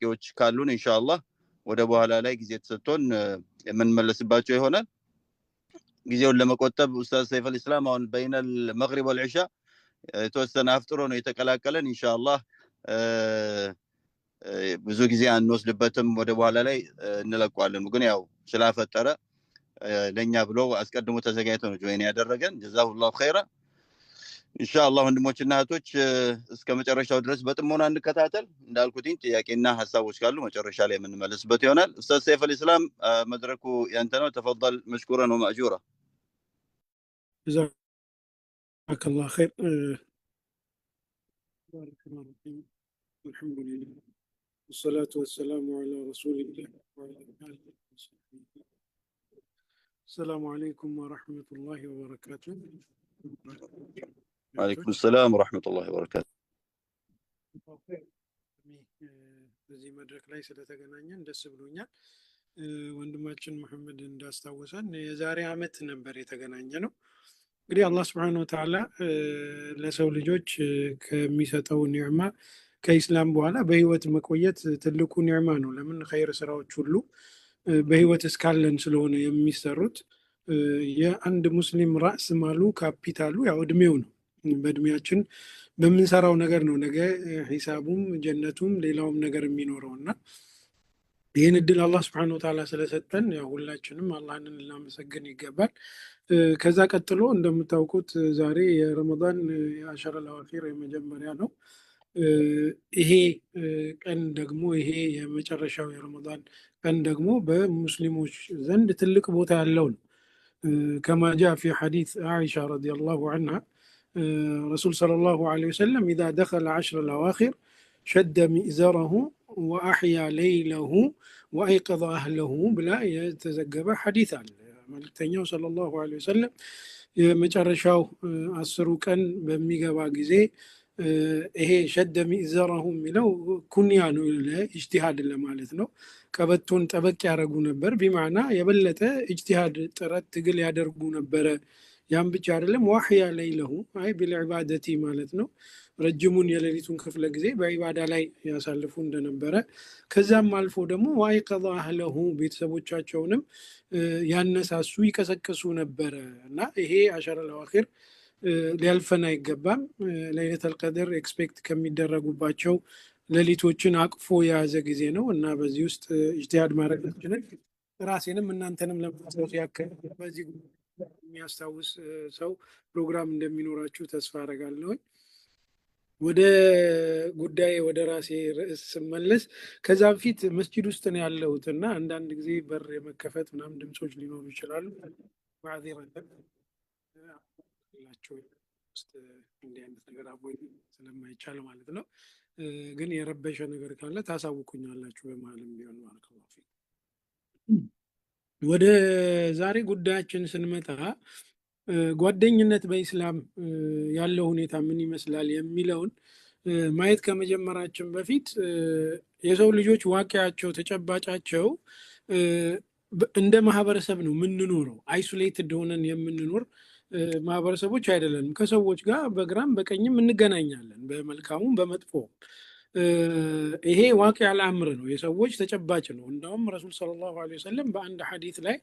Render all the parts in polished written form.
ጥያቄዎች ካሉን ኢንሻአላህ ወደ በኋላ ላይ ጊዜ ተሰጥቶን የምንመለስባቸው ይሆናል። ጊዜውን ለመቆጠብ ኡስታዝ ሰይፍ አልእስላም አሁን በይነ المغرب والعشاء የተወሰነ አፍጥሮ ነው የተቀላቀለን። ኢንሻአላህ ብዙ ጊዜ አንወስድበትም፣ ወደ በኋላ ላይ እንለቀዋለን። ግን ያው ስላፈጠረ ለኛ ብሎ አስቀድሞ ተዘጋጅቶ ነው ጆይን ያደረገን። ጀዛሁላሁ ኸይራ። ኢንሻአላህ ወንድሞችና እህቶች እስከ መጨረሻው ድረስ በጥሞና እንከታተል። እንዳልኩትኝ ጥያቄና ሐሳቦች ካሉ መጨረሻ ላይ የምንመለስበት ይሆናል። ኡስታዝ ሰይፍ አልእስላም መድረኩ ያንተ ነው። ተፈضل مشكورا ومأجورا. جزاك الله خير. بارك الله فيك. الحمد لله والصلاة والسلام على رسول الله وعلى آله وصحبه. السلام عليكم ورحمة الله وبركاته. وعليكم السلام ورحمة الله وبركاته. በዚህ መድረክ ላይ ስለተገናኘን ደስ ብሎኛል። ወንድማችን መሐመድ እንዳስታወሰን የዛሬ ዓመት ነበር የተገናኘ ነው። እንግዲህ አላህ Subhanahu Wa Ta'ala ለሰው ልጆች ከሚሰጠው ኒዕማ ከኢስላም በኋላ በህይወት መቆየት ትልቁ ኒዕማ ነው። ለምን ኸይር ስራዎች ሁሉ በህይወት እስካለን ስለሆነ የሚሰሩት። የአንድ ሙስሊም ራስ ማሉ ካፒታሉ ያው እድሜው ነው። በእድሜያችን በምንሰራው ነገር ነው ነገ ሂሳቡም ጀነቱም ሌላውም ነገር የሚኖረውና ይህን እድል አላህ Subhanahu Wa Ta'ala ስለሰጠን ያው ሁላችንም አላህን ልናመሰግን ይገባል። ከዛ ቀጥሎ እንደምታውቁት ዛሬ የረመዳን የአሸረ አልአዋኺር የመጀመሪያ ነው። ይሄ ቀን ደግሞ ይሄ የመጨረሻው የረመዳን ቀን ደግሞ በሙስሊሞች ዘንድ ትልቅ ቦታ ያለው ነው። كما جاء في حديث عائشة رضي الله عنها رسول صلى الله عليه وسلم إذا دخل عشر الأواخر شد مئزره وأحيا ليله وأيقظ أهله بلا يتزقب حديثا ملكتنيو صلى الله عليه وسلم مجرشاو أسرو كان بميقوا قزي ይሄ ሸደ ሚእዘረሁ የሚለው ኩንያ ነው፣ ኢጅቲሃድ ለማለት ነው። ቀበቶን ጠበቅ ያደርጉ ነበር፣ ቢማዕና የበለጠ ኢጅቲሃድ ጥረት ትግል ያደርጉ ነበረ። ያም ብቻ አይደለም፣ ዋህያ ለይለሁ አይ ቢልዒባደቲ ማለት ነው። ረጅሙን የሌሊቱን ክፍለ ጊዜ በዒባዳ ላይ ያሳልፉ እንደነበረ፣ ከዛም አልፎ ደግሞ ወአይቀዛ አህለሁ ቤተሰቦቻቸውንም ያነሳሱ ይቀሰቅሱ ነበረ እና ይሄ አሸረ አልአዋኺር ሊያልፈን አይገባም። ለይለቱል ቀድር ኤክስፔክት ከሚደረጉባቸው ሌሊቶችን አቅፎ የያዘ ጊዜ ነው እና በዚህ ውስጥ ኢጅቲሃድ ማድረጋችንን ራሴንም እናንተንም ለማስታወስ ያክል በዚህ የሚያስታውስ ሰው ፕሮግራም እንደሚኖራችሁ ተስፋ አደርጋለሁ። ወደ ጉዳይ ወደ ራሴ ርዕስ ስመለስ ከዛ በፊት መስጂድ ውስጥ ነው ያለሁት እና አንዳንድ ጊዜ በር የመከፈት ምናምን ድምጾች ሊኖሩ ይችላሉ። ማዕዚረተን ላቸው ውስጥ እንዲህ አይነት ነገር አቦይ ስለማይቻል ማለት ነው። ግን የረበሸ ነገር ካለ ታሳውቁኛላችሁ በማለም ቢሆን ማለት ነው። ወደ ዛሬ ጉዳያችን ስንመጣ ጓደኝነት በኢስላም ያለው ሁኔታ ምን ይመስላል የሚለውን ማየት ከመጀመራችን በፊት የሰው ልጆች ዋቂያቸው ተጨባጫቸው እንደ ማህበረሰብ ነው የምንኖረው። አይሶሌትድ ሆነን የምንኖር ማህበረሰቦች አይደለንም። ከሰዎች ጋር በግራም በቀኝም እንገናኛለን፣ በመልካሙም በመጥፎም። ይሄ ዋቂዕ አልአምር ነው፣ የሰዎች ተጨባጭ ነው። እንደውም ረሱል ሰለላሁ ዐለይሂ ወሰለም በአንድ ሐዲስ ላይ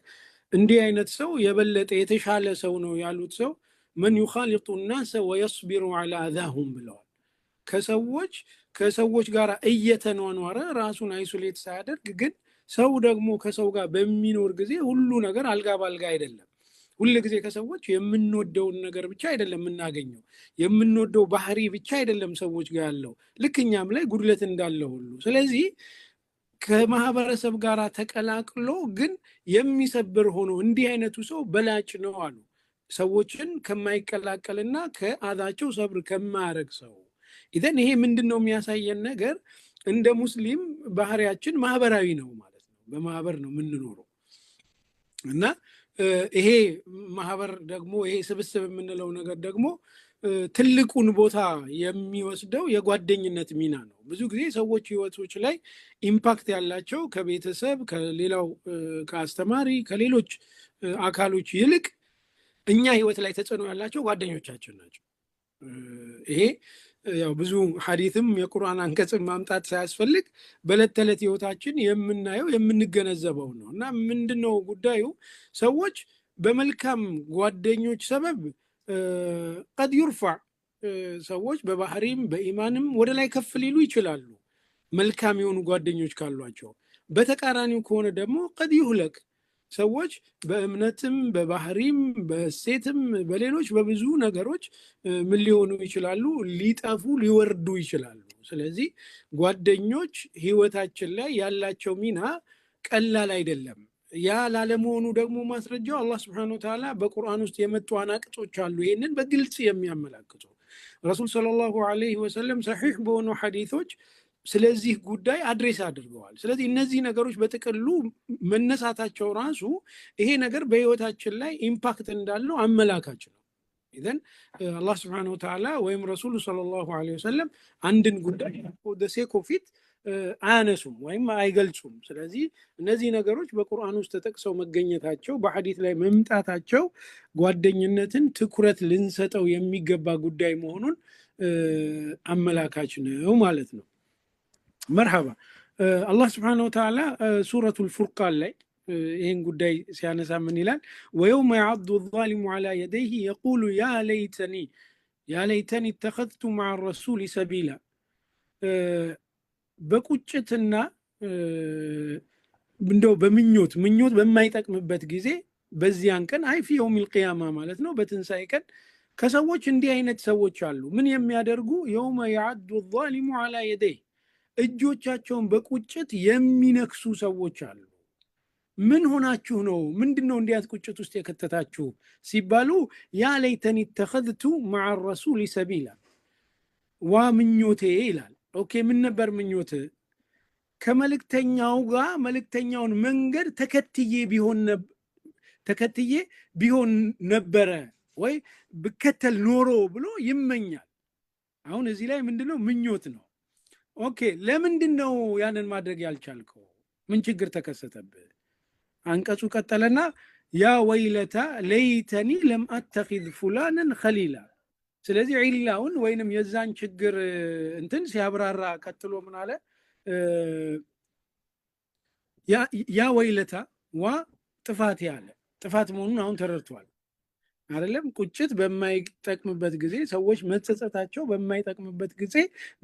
እንዲህ አይነት ሰው የበለጠ የተሻለ ሰው ነው ያሉት ሰው መን ዩኻሊጡ الناس ويصبر على اذاهم ብለዋል። ከሰዎች ጋር እየተኗኗረ ራሱን አይሶሌት ሳያደርግ ግን ሰው ደግሞ ከሰው ጋር በሚኖር ጊዜ ሁሉ ነገር አልጋ ባልጋ አይደለም። ሁሉ ጊዜ ከሰዎች የምንወደውን ነገር ብቻ አይደለም የምናገኘው፣ የምንወደው ባህሪ ብቻ አይደለም ሰዎች ጋር ያለው፣ ልክኛም ላይ ጉድለት እንዳለ ሁሉ። ስለዚህ ከማህበረሰብ ጋር ተቀላቅሎ ግን የሚሰብር ሆኖ እንዲህ አይነቱ ሰው በላጭ ነው አሉ። ሰዎችን ከማይቀላቀልና ከአዛቸው ሰብር ከማያረግ ሰው። ኢዘን ይሄ ምንድነው የሚያሳየን ነገር? እንደ ሙስሊም ባህሪያችን ማህበራዊ ነው ማለት ነው። በማህበር ነው የምንኖረው እና ይሄ ማህበር ደግሞ ይሄ ስብስብ የምንለው ነገር ደግሞ ትልቁን ቦታ የሚወስደው የጓደኝነት ሚና ነው። ብዙ ጊዜ ሰዎች ህይወቶች ላይ ኢምፓክት ያላቸው ከቤተሰብ፣ ከሌላው፣ ከአስተማሪ፣ ከሌሎች አካሎች ይልቅ እኛ ህይወት ላይ ተጽዕኖ ያላቸው ጓደኞቻችን ናቸው። ይሄ ያው ብዙ ሐዲስም የቁርአን አንቀጽን ማምጣት ሳያስፈልግ በዕለት ተዕለት ህይወታችን የምናየው የምንገነዘበው ነው። እና ምንድነው ጉዳዩ? ሰዎች በመልካም ጓደኞች ሰበብ ቀድ ዩርፋዕ ሰዎች በባህሪም በኢማንም ወደ ላይ ከፍ ሊሉ ይችላሉ መልካም የሆኑ ጓደኞች ካሏቸው። በተቃራኒው ከሆነ ደግሞ ቀድ ዩህለክ ሰዎች በእምነትም በባህሪም በሴትም በሌሎች በብዙ ነገሮች ምን ሊሆኑ ይችላሉ? ሊጠፉ ሊወርዱ ይችላሉ። ስለዚህ ጓደኞች ህይወታችን ላይ ያላቸው ሚና ቀላል አይደለም። ያ ላለመሆኑ ደግሞ ማስረጃው አላህ Subhanahu Wa Ta'ala በቁርአን ውስጥ የመጡ አናቅጾች አሉ ይሄንን በግልጽ የሚያመላክቱ። ረሱል ሰለላሁ ዐለይሂ ወሰለም ሰሒህ በሆኑ ሐዲሶች ስለዚህ ጉዳይ አድሬስ አድርገዋል። ስለዚህ እነዚህ ነገሮች በጥቅሉ መነሳታቸው ራሱ ይሄ ነገር በህይወታችን ላይ ኢምፓክት እንዳለው አመላካች ነው። ኢዘን አላህ Subhanahu Wa Ta'ala ወይም ረሱሉ ሰለላሁ ዐለይሂ ወሰለም አንድን ጉዳይ በሴኮ ፊት አያነሱም ወይም አይገልጹም። ስለዚህ እነዚህ ነገሮች በቁርአን ውስጥ ተጠቅሰው መገኘታቸው በሐዲስ ላይ መምጣታቸው ጓደኝነትን ትኩረት ልንሰጠው የሚገባ ጉዳይ መሆኑን አመላካች ነው ማለት ነው። መርሐባ አላህ Subhanahu Wa Ta'ala ሱረቱል ፉርቃን ላይ ይህን ጉዳይ ሲያነሳ ምን ይላል? ወየውመ የዐዱ ዛሊሙ ዐላ የደይሂ የቁሉ ያ ለይተኒ ተኸዝቱ መዐ ረሱሊ ሰቢላ። በቁጭትና እንደው ምኞት በማይጠቅምበት ጊዜ በዚያን ቀን አይ ፊ የውሚል ቂያማ ማለት ነው በትንሳኤ ቀን ከሰዎች እንዲህ አይነት ሰዎች አሉ። ምን የሚያደርጉ? የውመ የዐዱ ዛሊሙ ዐላ የደይሂ እጆቻቸውን በቁጭት የሚነክሱ ሰዎች አሉ። ምን ሆናችሁ ነው? ምንድነው እንዲያት ቁጭት ውስጥ የከተታችሁ ሲባሉ ያ ለይተኒ ተኸዝቱ መዐ ረሱሊ ሰቢላ ዋ ምኞቴ ይላል። ኦኬ ምን ነበር ምኞት? ከመልእክተኛው ጋር መልእክተኛውን መንገድ ተከትዬ ቢሆን ነበረ ወይ ብከተል ኖሮ ብሎ ይመኛል። አሁን እዚህ ላይ ምንድነው ምኞት ነው። ኦኬ ለምንድነው ያንን ማድረግ ያልቻልከው? ምን ችግር ተከሰተብህ? አንቀጹ ቀጠለና ያ ወይለታ ለይተኒ ለም አተኺዝ ፉላንን ኸሊላ። ስለዚህ ዒላውን ወይንም የዛን ችግር እንትን ሲያብራራ ቀጥሎ ምን አለ? ያ ወይለታ ዋ ጥፋት ያለ ጥፋት መሆኑን አሁን ተረድቷል አይደለም? ቁጭት በማይጠቅምበት ጊዜ ሰዎች መጸጸታቸው በማይጠቅምበት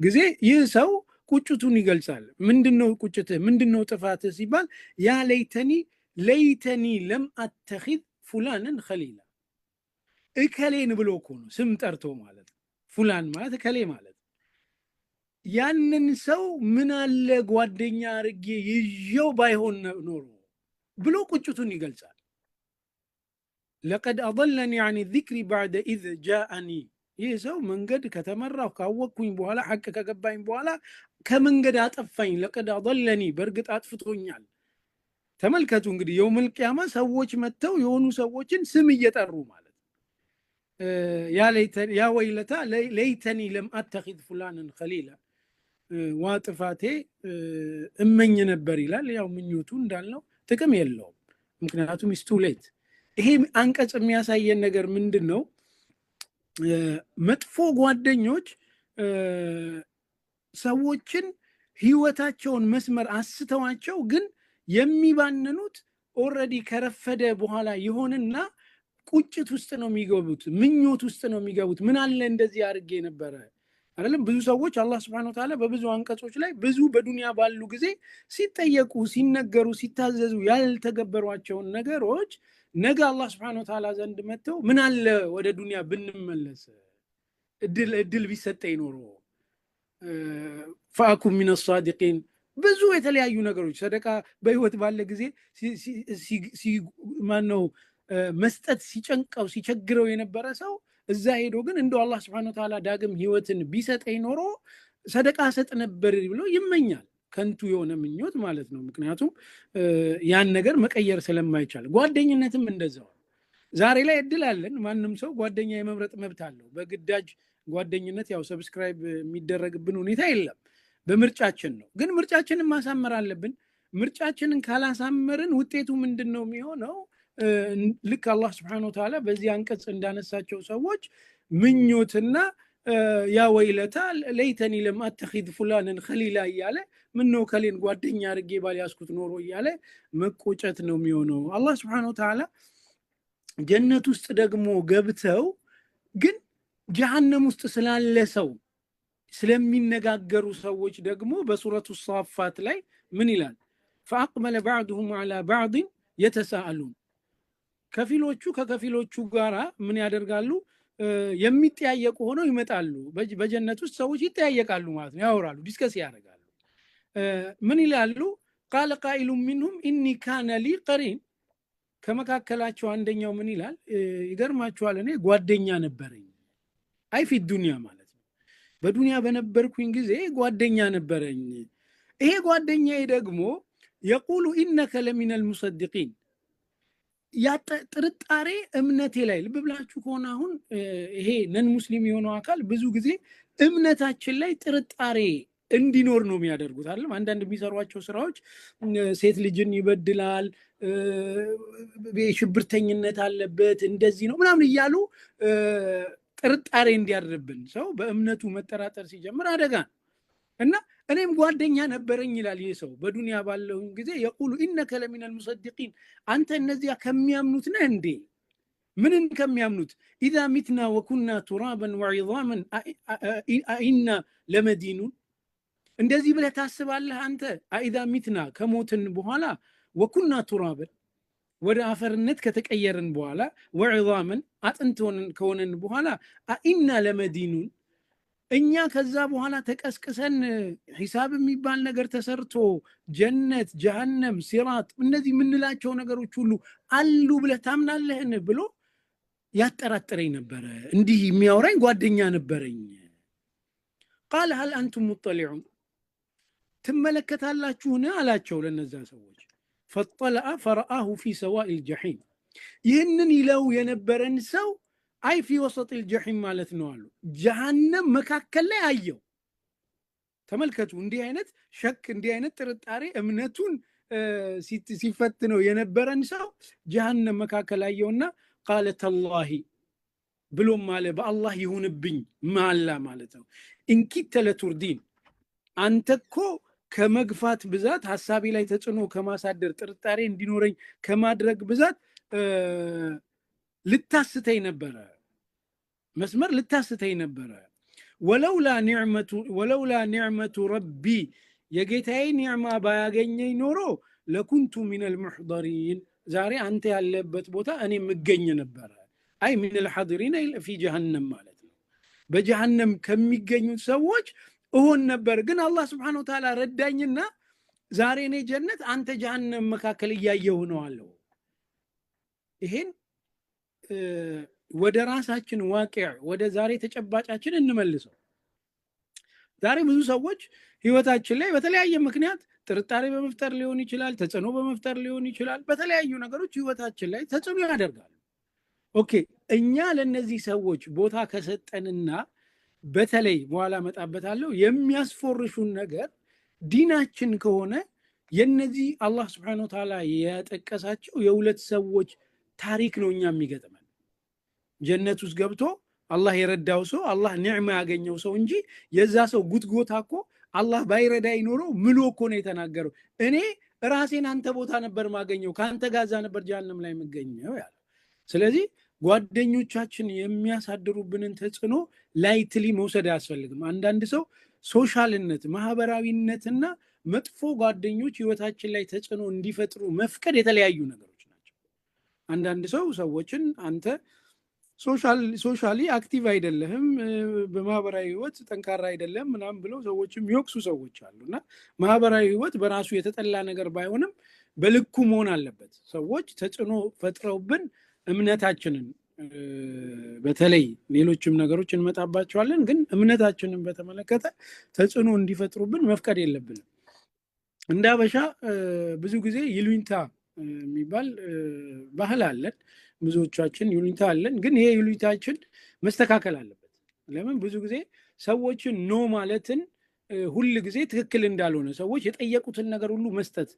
ጊዜ ይህ ሰው ቁጭቱን ይገልጻል። ምንድነው ቁጭት? ምንድነው ጥፋት ሲባል ያ ለይተኒ ለም አተኺዝ ፉላንን ኸሊላ። እከሌን ብሎ እኮ ነው ስም ጠርቶ ማለት ፉላን ማለት እከሌ ማለት ያንን ሰው ምን አለ ጓደኛ አርጌ ይዤው ባይሆን ኖሮ ብሎ ቁጭቱን ይገልጻል። ለቀድ አضለኒ عن الذكر بعد إذ جاءني። ይህ ሰው መንገድ ከተመራሁ ካወቅኩኝ በኋላ ሐቅ ከገባኝ በኋላ ከመንገድ አጠፋኝ። ለቀድ አضለኒ በእርግጥ አጥፍቶኛል። ተመልከቱ እንግዲህ የውመል ቂያማ ሰዎች መተው የሆኑ ሰዎችን ስም እየጠሩ ማለት ያ ወይለታ ለይተኒ ለም አተኺዝ ፉላንን ኸሊላ ዋ ጥፋቴ እመኝ ነበር ይላል። ያው ምኞቱ እንዳልነው ጥቅም የለውም ምክንያቱም ኢስ ቱ ሌት። ይሄ አንቀጽ የሚያሳየን ነገር ምንድነው? መጥፎ ጓደኞች ሰዎችን ህይወታቸውን መስመር አስተዋቸው ግን የሚባንኑት ኦልሬዲ ከረፈደ በኋላ ይሆንና ቁጭት ውስጥ ነው የሚገቡት፣ ምኞት ውስጥ ነው የሚገቡት። ምን አለ እንደዚህ አድርጌ ነበረ አይደለም? ብዙ ሰዎች አላህ Subhanahu Wa Ta'ala በብዙ አንቀጾች ላይ ብዙ በዱንያ ባሉ ጊዜ ሲጠየቁ ሲነገሩ ሲታዘዙ ያልተገበሯቸውን ነገሮች ነገ አላህ Subhanahu Wa Ta'ala ዘንድ መተው ምን አለ ወደ ዱንያ ብንመለስ እድል ቢሰጠኝ ኖሮ ፈአኩም ሚነ ሷዲቂን። ብዙ የተለያዩ ነገሮች ሰደቃ በህይወት ባለ ጊዜ ማነው መስጠት ሲጨንቀው ሲቸግረው የነበረ ሰው እዛ ሄዶ ግን እንደው አላህ Subhanahu Wa Ta'ala ዳግም ህይወትን ቢሰጠኝ ኖሮ ሰደቃ ሰጥ ነበር ብሎ ይመኛል። ከንቱ የሆነ ምኞት ማለት ነው። ምክንያቱም ያን ነገር መቀየር ስለማይቻል። ጓደኝነትም እንደዛው ዛሬ ላይ እድል አለን። ማንም ሰው ጓደኛ የመምረጥ መብት አለው። በግዳጅ ጓደኝነት ያው ሰብስክራይብ የሚደረግብን ሁኔታ የለም። በምርጫችን ነው። ግን ምርጫችንን ማሳመር አለብን። ምርጫችንን ካላሳመርን ውጤቱ ምንድነው የሚሆነው? ልክ አላህ Subhanahu Wa Ta'ala በዚህ አንቀጽ እንዳነሳቸው ሰዎች ምኞትና ያ ወይለታ ለይተኒ ለም አተኺዝ ፉላንን ኸሊላ እያለ ምነው ከሌን ጓደኛ አድርጌ ባልያዝኩት ኖሮ እያለ መቆጨት ነው የሚሆነው። አላህ ሱብሓነሁ ወተዓላ ጀነት ውስጥ ደግሞ ገብተው ግን ጀሃነም ውስጥ ስላለ ሰው ስለሚነጋገሩ ሰዎች ደግሞ በሱረቱ ሷፋት ላይ ምን ይላል? ፈአቅበለ ባዕዱሁም ዐላ ባዕድን የተሳአሉን፣ ከፊሎቹ ከከፊሎቹ ጋራ ምን ያደርጋሉ? የሚጠያየቁ ሆነው ይመጣሉ። በጀነት ውስጥ ሰዎች ይጠያየቃሉ ማለት ነው፣ ያወራሉ፣ ዲስከስ ያደርጋሉ። ምን ይላሉ? ቃለ ቃኢሉ ሚንሁም ኢኒ ካነ ሊ ቀሪን፣ ከመካከላቸው አንደኛው ምን ይላል? ይገርማችኋል፣ እኔ ጓደኛ ነበረኝ። አይ ፊ ዱንያ ማለት ነው፣ በዱንያ በነበርኩኝ ጊዜ ጓደኛ ነበረኝ። ይሄ ጓደኛዬ ደግሞ የቁሉ ኢነከ ለሚነል ሙሰዲቂን፣ ያ ጥርጣሬ እምነቴ ላይ ልብ ብላችሁ ከሆነ አሁን ይሄ ነን ሙስሊም የሆነው አካል ብዙ ጊዜ እምነታችን ላይ ጥርጣሬ እንዲኖር ነው የሚያደርጉት አይደል? አንዳንድ የሚሰሯቸው ስራዎች ሴት ልጅን ይበድላል፣ ሽብርተኝነት አለበት፣ እንደዚህ ነው ምናምን እያሉ ጥርጣሬ እንዲያድርብን ሰው በእምነቱ መጠራጠር ሲጀምር አደጋ ነው። እና እኔም ጓደኛ ነበረኝ ይላል ይህ ሰው በዱንያ ባለው ጊዜ የቁሉ ኢነከ ለሚነል ሙሰዲቂን፣ አንተ እነዚያ ከሚያምኑት ነህ እንዴ? ምንን ከሚያምኑት? ኢዛ ሚትና ወኩና ቱራበን ወዒዛመን አኢና ለመዲኑን፣ እንደዚህ ብለህ ታስባለህ አንተ? አኢዛ ሚትና ከሞትን በኋላ ወኩና ቱራበን ወደ አፈርነት ከተቀየርን በኋላ ወዒዛመን አጥንት ከሆነን በኋላ አኢና ለመዲኑን፣ እኛ ከዛ በኋላ ተቀስቅሰን ሂሳብ የሚባል ነገር ተሰርቶ ጀነት፣ ጀሃነም፣ ሲራጥ እነዚህ የምንላቸው ነገሮች ሁሉ አሉ ብለህ ታምናለህን ብሎ ያጠራጥረኝ ነበረ። እንዲህ የሚያወራኝ ጓደኛ ነበረኝ። ቃል ሀል አንቱም ሙጠሊዑን፣ ትመለከታላችሁን አላቸው ለነዛ ሰዎች። ፈጠለአ ፈረአሁ ፊ ሰዋኢል ጀሒም፣ ይህንን ይለው የነበረን ሰው አይ ፊ ወሰጢል ጀሒም ማለት ነው አሉ። ጀሃነም መካከል ላይ አየው። ተመልከቱ፣ እንዲህ አይነት ሸክ፣ እንዲህ አይነት ጥርጣሬ እምነቱን ሲፈትነው የነበረን ሰው ጀሃነም መካከል አየውና ቃለ ተላሂ ብሎም ማለ በአላህ ይሁንብኝ ማላ ማለት ነው። ኢንኪተ ለቱርዲን፣ አንተ እኮ ከመግፋት ብዛት ሐሳቤ ላይ ተጽዕኖ ከማሳደር ጥርጣሬ እንዲኖረኝ ከማድረግ ብዛት ልታስተይ ነበረ፣ መስመር ልታስተይ ነበረ። ወለውላ ኒዕመቱ ረቢ፣ የጌታዬ ኒዕማ ባያገኘኝ ኖሮ ለኩንቱ ሚነል ሙሕደሪን፣ ዛሬ አንተ ያለበት ቦታ እኔ የምገኝ ነበረ። አይ ሚነል ሐዲሪን ፊ ጀሃነም ማለት ነው፣ በጀሃነም ከሚገኙት ሰዎች እሆን ነበር። ግን አላህ ስብሓነሁ ወተዓላ ረዳኝና ዛሬ እኔ ጀነት፣ አንተ ጀሃነም መካከል እያየሁ ነው አለው። ይሄን ወደ ራሳችን ዋቂዕ፣ ወደ ዛሬ ተጨባጫችን እንመልሰው። ዛሬ ብዙ ሰዎች ህይወታችን ላይ በተለያየ ምክንያት ጥርጣሬ በመፍጠር ሊሆን ይችላል፣ ተጽዕኖ በመፍጠር ሊሆን ይችላል፣ በተለያዩ ነገሮች ህይወታችን ላይ ተጽዕኖ ያደርጋሉ። ኦኬ፣ እኛ ለነዚህ ሰዎች ቦታ ከሰጠንና በተለይ በኋላ መጣበታለሁ የሚያስፎርሹን ነገር ዲናችን ከሆነ የነዚህ አላህ ስብሐነሁ ወተዓላ ያጠቀሳቸው የሁለት ሰዎች ታሪክ ነው እኛ የሚገጥመን። ጀነት ውስጥ ገብቶ አላህ የረዳው ሰው፣ አላህ ኒዕማ ያገኘው ሰው እንጂ የዛ ሰው ጉትጎታ እኮ አላህ ባይረዳይ ኖሮ ምሎ እኮ ነው የተናገረው። እኔ ራሴን አንተ ቦታ ነበር ማገኘው፣ ከአንተ ጋዛ ነበር ጀሃነም ላይ የምገኘው ያለ። ስለዚህ ጓደኞቻችን የሚያሳድሩብንን ተጽዕኖ ላይትሊ መውሰድ አያስፈልግም። አንዳንድ ሰው ሶሻልነት፣ ማህበራዊነትና መጥፎ ጓደኞች ህይወታችን ላይ ተጽዕኖ እንዲፈጥሩ መፍቀድ የተለያዩ ነገሮች ናቸው። አንዳንድ ሰው ሰዎችን አንተ ሶሻሊ አክቲቭ አይደለህም፣ በማህበራዊ ህይወት ጠንካራ አይደለም ምናምን ብለው ሰዎችም የሚወቅሱ ሰዎች አሉና ማህበራዊ ህይወት በራሱ የተጠላ ነገር ባይሆንም በልኩ መሆን አለበት። ሰዎች ተጽዕኖ ፈጥረውብን እምነታችንን፣ በተለይ ሌሎችም ነገሮች እንመጣባቸዋለን፣ ግን እምነታችንን በተመለከተ ተጽዕኖ እንዲፈጥሩብን መፍቀድ የለብንም። እንደ ሀበሻ ብዙ ጊዜ ይሉኝታ የሚባል ባህል አለን። ብዙዎቻችን ይሉኝታ አለን፣ ግን ይሄ ይሉኝታችን መስተካከል አለበት። ለምን ብዙ ጊዜ ሰዎችን ኖ ማለትን ሁል ጊዜ ትክክል እንዳልሆነ፣ ሰዎች የጠየቁትን ነገር ሁሉ መስጠት፣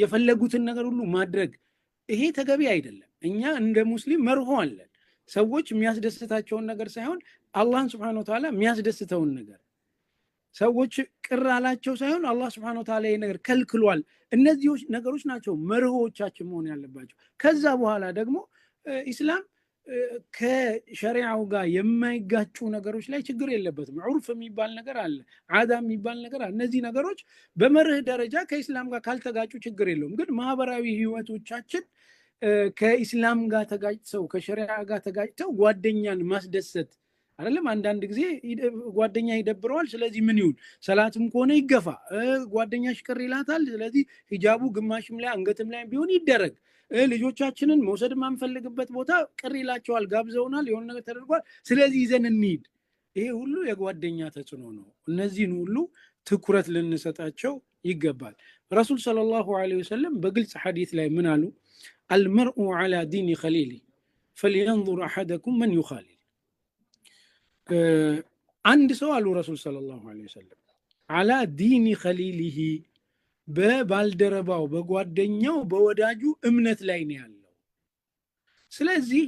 የፈለጉትን ነገር ሁሉ ማድረግ፣ ይሄ ተገቢ አይደለም። እኛ እንደ ሙስሊም መርሆ አለን። ሰዎች የሚያስደስታቸውን ነገር ሳይሆን አላህን Subhanahu Wa Ta'ala የሚያስደስተውን ነገር ሰዎች ቅር አላቸው ሳይሆን አላህ Subhanahu Wa Ta'ala ነገር ከልክሏል። እነዚህ ነገሮች ናቸው መርሆቻችን መሆን ያለባቸው። ከዛ በኋላ ደግሞ ኢስላም ከሸሪዓው ጋር የማይጋጩ ነገሮች ላይ ችግር የለበትም። ዑርፍ የሚባል ነገር አለ፣ ዓዳ የሚባል ነገር አለ። እነዚህ ነገሮች በመርህ ደረጃ ከኢስላም ጋር ካልተጋጩ ችግር የለውም። ግን ማህበራዊ ህይወቶቻችን ከኢስላም ጋር ተጋጭተው ከሸሪዓ ጋር ተጋጭተው ጓደኛን ማስደሰት አይደለም። አንዳንድ ጊዜ ጓደኛ ይደብረዋል፣ ስለዚህ ምን ይሁን ሰላትም ከሆነ ይገፋ፣ ጓደኛሽ ቅር ይላታል፣ ስለዚህ ሂጃቡ ግማሽም ላይ አንገትም ላይ ቢሆን ይደረግ፣ ልጆቻችንን መውሰድ ማንፈልግበት ቦታ ቅር ይላቸዋል፣ ጋብዘውናል፣ የሆነ ነገር ተደርጓል፣ ስለዚህ ይዘን እንሂድ። ይሄ ሁሉ የጓደኛ ተጽዕኖ ነው። እነዚህን ሁሉ ትኩረት ልንሰጣቸው ይገባል። ረሱል ሰለላሁ ዐለይሂ ወሰለም በግልጽ ሐዲስ ላይ ምን አሉ? አልመርኡ ዐላ ዲኒ ኸሊሊ ፈልየንዙር አሐደኩም መን ዩኻሊል። አንድ ሰው አሉ ረሱል ሰለላሁ ዐለይሂ ወሰለም ዐላ ዲኒ ኸሊሊሂ በባልደረባው በጓደኛው በወዳጁ እምነት ላይ ነው ያለው። ስለዚህ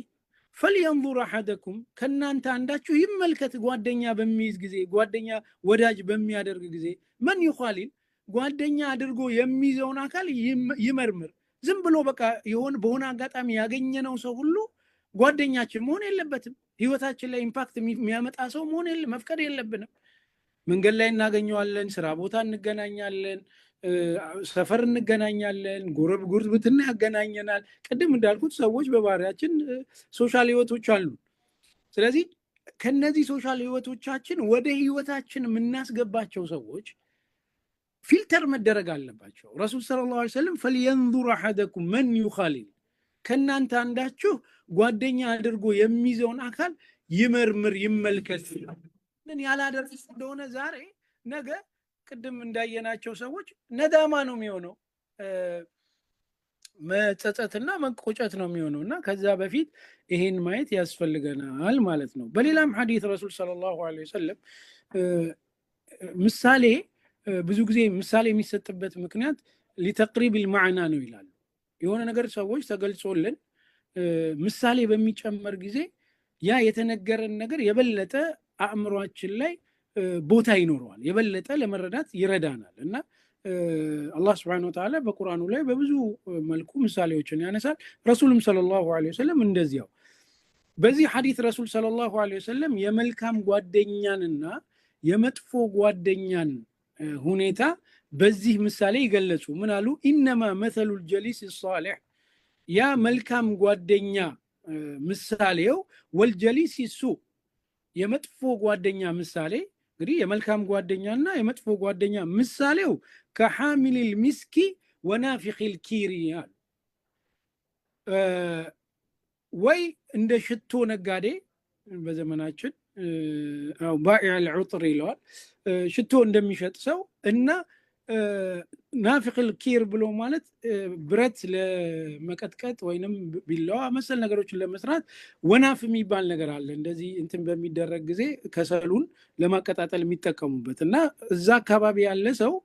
ፈልየንዙር አሐደኩም ከናንተ አንዳችሁ ይመልከት፣ ጓደኛ በሚይዝ ጊዜ ጓደኛ ወዳጅ በሚያደርግ ጊዜ መን ዩኻሊል ጓደኛ አድርጎ የሚይዘውን አካል ይመርምር። ዝም ብሎ በቃ በሆነ አጋጣሚ ያገኘነው ሰው ሁሉ ጓደኛችን መሆን የለበትም። ህይወታችን ላይ ኢምፓክት የሚያመጣ ሰው መፍቀድ የለብንም። መንገድ ላይ እናገኘዋለን፣ ስራ ቦታ እንገናኛለን፣ ሰፈር እንገናኛለን፣ ጉርብትና ያገናኘናል። ቅድም እንዳልኩት ሰዎች በባህሪያችን ሶሻል ህይወቶች አሉ። ስለዚህ ከነዚህ ሶሻል ህይወቶቻችን ወደ ህይወታችን የምናስገባቸው ሰዎች ፊልተር መደረግ አለባቸው። ረሱል ሰለላሁ ዐለይሂ ወሰለም ፈልየንዙር አሐደኩም መን ዩኻሊል ከናንተ አንዳችሁ ጓደኛ አድርጎ የሚይዘውን አካል ይመርምር ይመልከት። ምን ያላደረገ እንደሆነ ዛሬ ነገ ቅድም እንዳየናቸው ሰዎች ነዳማ ነው የሚሆነው፣ መጸጸትና መቆጨት ነው የሚሆነው እና ከዛ በፊት ይሄን ማየት ያስፈልገናል ማለት ነው። በሌላም ሐዲስ ረሱል ሰለላሁ ዐለይሂ ወሰለም ምሳሌ ብዙ ጊዜ ምሳሌ የሚሰጥበት ምክንያት ሊተቅሪብ ልማዕና ነው ይላሉ። የሆነ ነገር ሰዎች ተገልጾልን ምሳሌ በሚጨመር ጊዜ ያ የተነገረን ነገር የበለጠ አእምሯችን ላይ ቦታ ይኖረዋል፣ የበለጠ ለመረዳት ይረዳናል እና አላህ Subhanahu Wa Ta'ala በቁርአኑ ላይ በብዙ መልኩ ምሳሌዎችን ያነሳል። ረሱልም ሰለላሁ ዐለይሂ ወሰለም እንደዚያው። በዚህ ሐዲስ ረሱል ሰለላሁ ዐለይሂ ወሰለም የመልካም ጓደኛንና የመጥፎ ጓደኛን ሁኔታ በዚህ ምሳሌ ይገለጹ። ምን አሉ? ኢነማ መሰሉል ጀሊስ ሷሊህ ያ መልካም ጓደኛ ምሳሌው ወልጀሊስ ሱ የመጥፎ ጓደኛ ምሳሌ እንግዲህ የመልካም ጓደኛና የመጥፎ ጓደኛ ምሳሌው ከሐሚሊል ሚስኪ ወናፊኺል ኪሪ ያል ወይ እንደ ሽቶ ነጋዴ በዘመናችን ባኢዕ العطر ይለዋል ሽቶ እንደሚሸጥ ሰው እና ናፊኺል ኪር ብሎ ማለት ብረት ለመቀጥቀጥ ወይንም ቢላዋ መሰል ነገሮችን ለመስራት ወናፍ የሚባል ነገር አለ። እንደዚህ እንትን በሚደረግ ጊዜ ከሰሉን ለማቀጣጠል የሚጠቀሙበት እና እዛ አካባቢ ያለ ሰው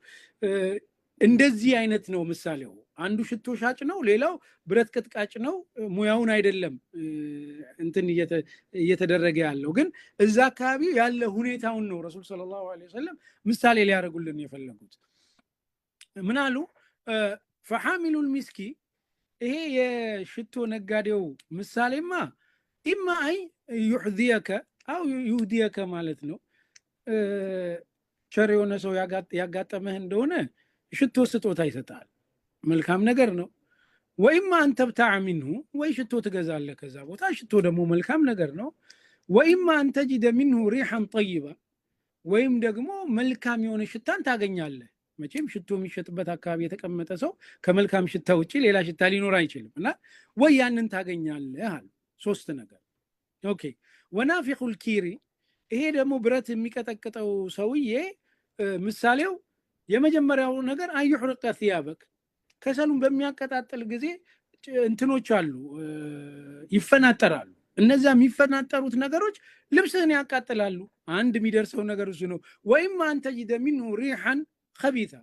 እንደዚህ አይነት ነው ምሳሌው። አንዱ ሽቶ ሻጭ ነው፣ ሌላው ብረት ቀጥቃጭ ነው። ሙያውን አይደለም እንትን እየተደረገ ያለው ግን እዛ አካባቢ ያለ ሁኔታውን ነው ረሱል ሰለላሁ ዐለይሂ ወሰለም ምሳሌ ሊያደርጉልን የፈለጉት። ምን አሉ? ፈሐሚሉል ሚስኪ ይሄ የሽቶ ነጋዴው ምሳሌማ ኢማ አይ ዩህዲየከ አው ዩህዲየከ ማለት ነው። ቸር የሆነ ሰው ያጋጠመህ እንደሆነ ሽቶ ስጦታ ይሰጣል፣ መልካም ነገር ነው። ወይማ አንተ ብታዕ ሚንሁ ወይ ሽቶ ትገዛለህ ከዛ ቦታ፣ ሽቶ ደግሞ መልካም ነገር ነው። ወይማ አንተ ጂደ ሚንሁ ሪሐን ጠይባ ወይም ደግሞ መልካም የሆነ ሽታን ታገኛለህ። መቼም ሽቶ የሚሸጥበት አካባቢ የተቀመጠ ሰው ከመልካም ሽታ ውጪ ሌላ ሽታ ሊኖር አይችልም እና ወይ ያንን ታገኛለህ አሉ። ሶስት ነገር ኦኬ። ወናፊኹል ኪሪ ይሄ ደግሞ ብረት የሚቀጠቅጠው ሰውዬ ምሳሌው የመጀመሪያው ነገር አይሁርቀ ثيابك ከሰሉን በሚያቀጣጥል ጊዜ እንትኖች አሉ ይፈናጠራሉ። እነዛ የሚፈናጠሩት ነገሮች ልብስህን ያቃጥላሉ። አንድ የሚደርሰው ነገር እሱ ነው። ወይም አንተ ጂደ ሚንሁ ሪሐን ኸቢታ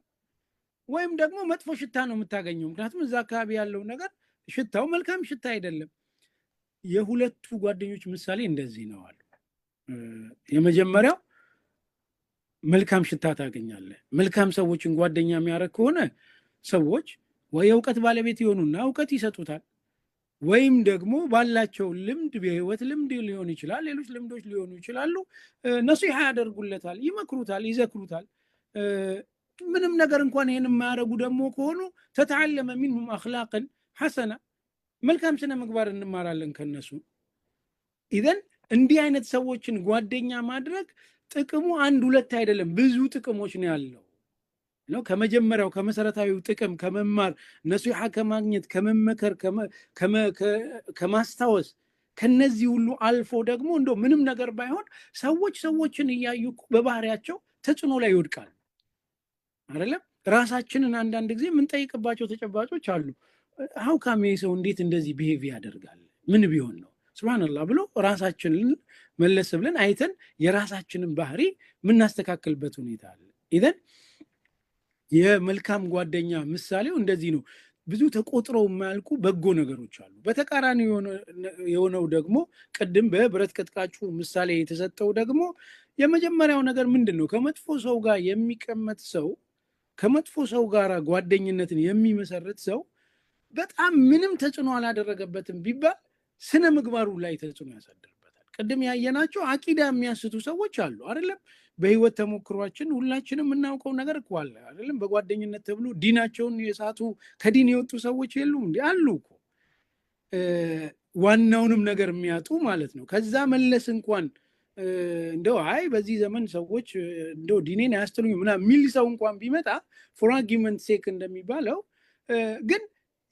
ወይም ደግሞ መጥፎ ሽታ ነው የምታገኘው። ምክንያቱም እዛ አካባቢ ያለው ነገር ሽታው መልካም ሽታ አይደለም። የሁለቱ ጓደኞች ምሳሌ እንደዚህ ነው አሉ። የመጀመሪያው መልካም ሽታ ታገኛለህ። መልካም ሰዎችን ጓደኛ የሚያደርግ ከሆነ ሰዎች ወይ የእውቀት ባለቤት ይሆኑና እውቀት ይሰጡታል፣ ወይም ደግሞ ባላቸው ልምድ በህይወት ልምድ ሊሆን ይችላል፣ ሌሎች ልምዶች ሊሆኑ ይችላሉ፣ ነሲሃ ያደርጉለታል፣ ይመክሩታል፣ ይዘክሩታል። ምንም ነገር እንኳን ይሄን የማያደርጉ ደግሞ ከሆኑ ተተዓለመ ሚንሁም አኽላቅን ሐሰና መልካም ስነ ምግባር እንማራለን ከነሱ። ኢዘን እንዲህ አይነት ሰዎችን ጓደኛ ማድረግ ጥቅሙ አንድ ሁለት አይደለም፣ ብዙ ጥቅሞች ነው ያለው ነው። ከመጀመሪያው ከመሰረታዊው ጥቅም ከመማር ነሲሃ ከማግኘት ከመመከር ከማስታወስ ከነዚህ ሁሉ አልፎ ደግሞ እንደው ምንም ነገር ባይሆን ሰዎችን እያዩ በባህሪያቸው ተጽዕኖ ላይ ይወድቃል አይደለም። ራሳችንን አንዳንድ ጊዜ የምንጠይቅባቸው ተጨባጮች አሉ። ሀው ካሜ ሰው እንዴት እንደዚህ ቢሄቭ ያደርጋል ምን ቢሆን ነው ሱብሃንአላህ ብሎ ራሳችንን መለስ ብለን አይተን የራሳችንን ባህሪ የምናስተካክልበት ሁኔታ አለ። ኢዘን የመልካም ጓደኛ ምሳሌው እንደዚህ ነው። ብዙ ተቆጥረው የማያልቁ በጎ ነገሮች አሉ። በተቃራኒ የሆነው ደግሞ ቅድም በብረት ቀጥቃጩ ምሳሌ የተሰጠው ደግሞ የመጀመሪያው ነገር ምንድነው? ከመጥፎ ሰው ጋር የሚቀመጥ ሰው ከመጥፎ ሰው ጋር ጓደኝነትን የሚመሰርት ሰው በጣም ምንም ተጽዕኖ አላደረገበትም ቢባል ስነ ምግባሩ ላይ ተጽዕኖ ያሳድርበታል። ቅድም ያየናቸው አቂዳ የሚያስቱ ሰዎች አሉ አይደለም። በህይወት ተሞክሯችን ሁላችንም የምናውቀው ነገር እኮ አለ አይደለም። በጓደኝነት ተብሎ ዲናቸውን የሳቱ ከዲን የወጡ ሰዎች የሉም እንዴ? አሉ እኮ ዋናውንም ነገር የሚያጡ ማለት ነው። ከዛ መለስ እንኳን እንደው አይ በዚህ ዘመን ሰዎች እንደው ዲኔን አያስተሉኝ ምናምን የሚል ሰው እንኳን ቢመጣ ፎር አርጊመንት ሴክ እንደሚባለው ግን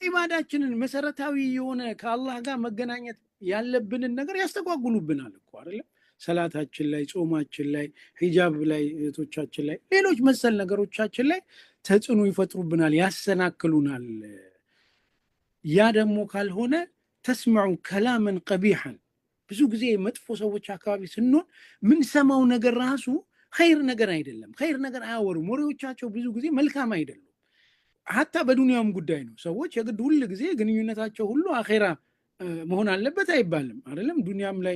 ኢባዳችንን መሰረታዊ የሆነ ከአላህ ጋር መገናኘት ያለብንን ነገር ያስተጓጉሉብናል እኮ አይደለም። ሰላታችን ላይ፣ ጾማችን ላይ፣ ሂጃብ ላይ፣ እህቶቻችን ላይ፣ ሌሎች መሰል ነገሮቻችን ላይ ተጽዕኖ ይፈጥሩብናል፣ ያሰናክሉናል። ያ ደግሞ ካልሆነ ተስመዑ ከላመን ቀቢሐን ብዙ ጊዜ መጥፎ ሰዎች አካባቢ ስንሆን ምንሰማው ነገር ራሱ ኸይር ነገር አይደለም። ኸይር ነገር አያወሩም። ወሬዎቻቸው ብዙ ጊዜ መልካም አይደሉም። ሀታ በዱንያውም ጉዳይ ነው። ሰዎች የግድ ሁል ጊዜ ግንኙነታቸው ሁሉ አኼራ መሆን አለበት አይባልም አይደለም። ዱንያም ላይ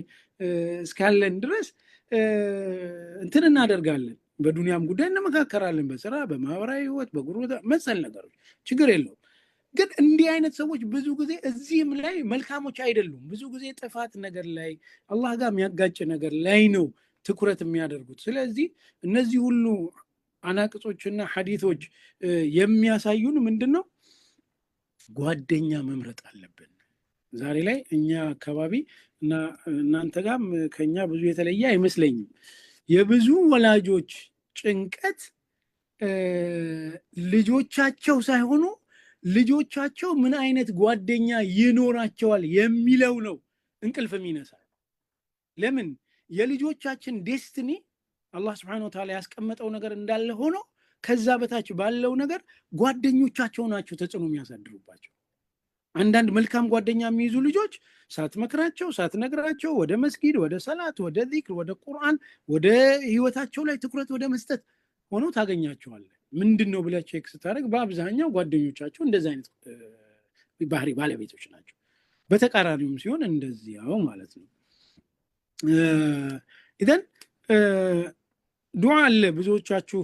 እስካለን ድረስ እንትን እናደርጋለን። በዱንያም ጉዳይ እንመካከራለን፣ በስራ በማህበራዊ ህይወት በጉርብትና መሰል ነገሮች ችግር የለውም። ግን እንዲህ አይነት ሰዎች ብዙ ጊዜ እዚህም ላይ መልካሞች አይደሉም። ብዙ ጊዜ ጥፋት ነገር ላይ አላህ ጋር የሚያጋጭ ነገር ላይ ነው ትኩረት የሚያደርጉት። ስለዚህ እነዚህ ሁሉ አናቅጾችና ሐዲቶች የሚያሳዩን ምንድነው? ጓደኛ መምረጥ አለብን። ዛሬ ላይ እኛ አካባቢ እና እናንተ ጋርም ከኛ ብዙ የተለየ አይመስለኝም። የብዙ ወላጆች ጭንቀት ልጆቻቸው ሳይሆኑ ልጆቻቸው ምን አይነት ጓደኛ ይኖራቸዋል የሚለው ነው እንቅልፍ የሚነሳው። ለምን? የልጆቻችን ዴስቲኒ አላህ ስብሐነሁ ወተዓላ ያስቀመጠው ነገር እንዳለ ሆኖ ከዛ በታች ባለው ነገር ጓደኞቻቸው ናቸው ተጽዕኖ የሚያሳድሩባቸው። አንዳንድ መልካም ጓደኛ የሚይዙ ልጆች ሳትመክራቸው ሳትነግራቸው ወደ መስጊድ፣ ወደ ሰላት፣ ወደ ዚክር፣ ወደ ቁርአን፣ ወደ ህይወታቸው ላይ ትኩረት ወደ መስጠት ሆኖ ታገኛቸዋለህ። ምንድነው ብለህ ቼክ ስታደርግ በአብዛኛው ጓደኞቻቸው እንደዚህ አይነት ባህሪ ባለቤቶች ናቸው። በተቃራኒውም ሲሆን እንደዚያው ማለት ነው። ኢዘን ዱዓ አለ ብዙዎቻችሁ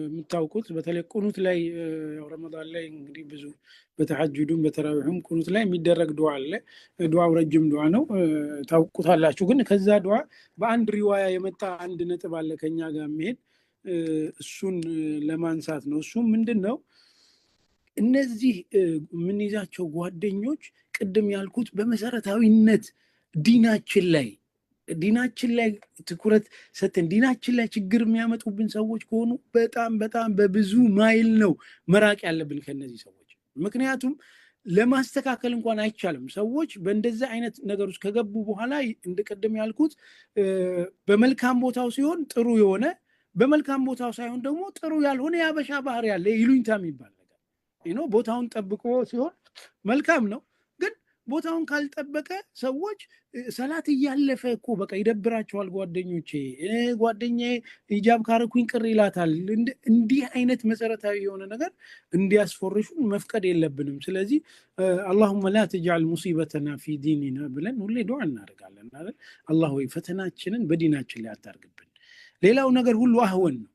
የምታውቁት። በተለይ ቁኑት ላይ ረመዳን ላይ እንግዲህ ብዙ በተሐጁዱም በተራዊሁም ቁኑት ላይ የሚደረግ ዱዓ አለ። ዱዓው ረጅም ዱዓ ነው ታውቁታላችሁ። ግን ከዛ ዱዓ በአንድ ሪዋያ የመጣ አንድ ነጥብ አለ ከኛ ጋር የሚሄድ እሱን ለማንሳት ነው። እሱም ምንድነው? እነዚህ የምንይዛቸው ጓደኞች ቅድም ያልኩት በመሰረታዊነት ዲናችን ላይ ትኩረት ሰጥተን ዲናችን ላይ ችግር የሚያመጡብን ሰዎች ከሆኑ በጣም በጣም በብዙ ማይል ነው መራቅ ያለብን ከነዚህ ሰዎች። ምክንያቱም ለማስተካከል እንኳን አይቻልም። ሰዎች በእንደዚህ አይነት ነገር ውስጥ ከገቡ በኋላ እንደቀደም ያልኩት በመልካም ቦታው ሲሆን ጥሩ የሆነ በመልካም ቦታው ሳይሆን ደግሞ ጥሩ ያልሆነ ያበሻ ባህሪ ያለ ይሉኝታ የሚባል ነገር ቦታውን ጠብቆ ሲሆን መልካም ነው። ግን ቦታውን ካልጠበቀ ሰዎች ሰላት እያለፈ እኮ በቃ ይደብራቸዋል። ጓደኛዬ ሂጃብ ካረኩኝ ቅር ይላታል። እንዲህ አይነት መሰረታዊ የሆነ ነገር እንዲያስፎርሹን መፍቀድ የለብንም። ስለዚህ አላሁመ ላ ተጅዐል ሙሲበተና ፊ ዲኒና ብለን ሁሌ ዱዓ እናደርጋለን አይደል? አላህ ወይ ፈተናችንን በዲናችን ላይ አታርግብን። ሌላው ነገር ሁሉ አህወን ነው።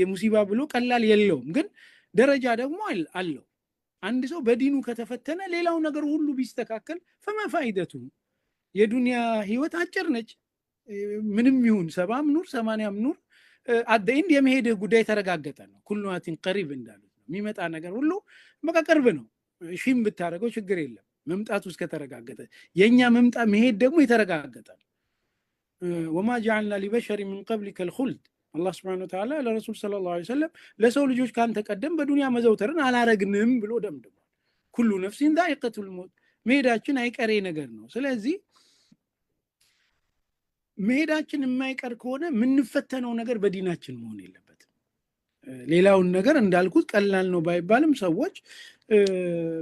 ሙሲባ ብሎ ቀላል የለውም፣ ግን ደረጃ ደግሞ አለው። አንድ ሰው በዲኑ ከተፈተነ ሌላው ነገር ሁሉ ቢስተካከል ፈማ ፋይደቱ። የዱንያ ህይወት አጭር ነች። ምንም ይሁን 70 ኑር 80 ኑር አደይንድ የመሄድ ጉዳይ ተረጋገጠ ነው። ኩሉ አቲን ቀሪብ እንዳሉት ነው። የሚመጣ ነገር ሁሉ በቃ ቅርብ ነው። ሺም ብታረገው ችግር የለም መምጣቱ እስከተረጋገጠ። የኛ መሄድ ደግሞ የተረጋገጠ ነው። ወማ ጀዐልና ሊበሸር ሚን ቀብሊከል ኹልድ አላህ ስብሐነሁ ወተዓላ ለረሱል ሰለላሁ ዐለይሂ ወሰለም ለሰው ልጆች ካንተ ቀደም በዱንያ መዘውተርን አላረግንም ብሎ ደምድሟል። ኩሉ ነፍሲን ዛኢቀቱል ሞት፣ መሄዳችን አይቀሬ ነገር ነው። ስለዚህ መሄዳችን የማይቀር ከሆነ የምንፈተነው ነገር በዲናችን መሆን የለበትም። ሌላውን ነገር እንዳልኩት ቀላል ነው ባይባልም ሰዎች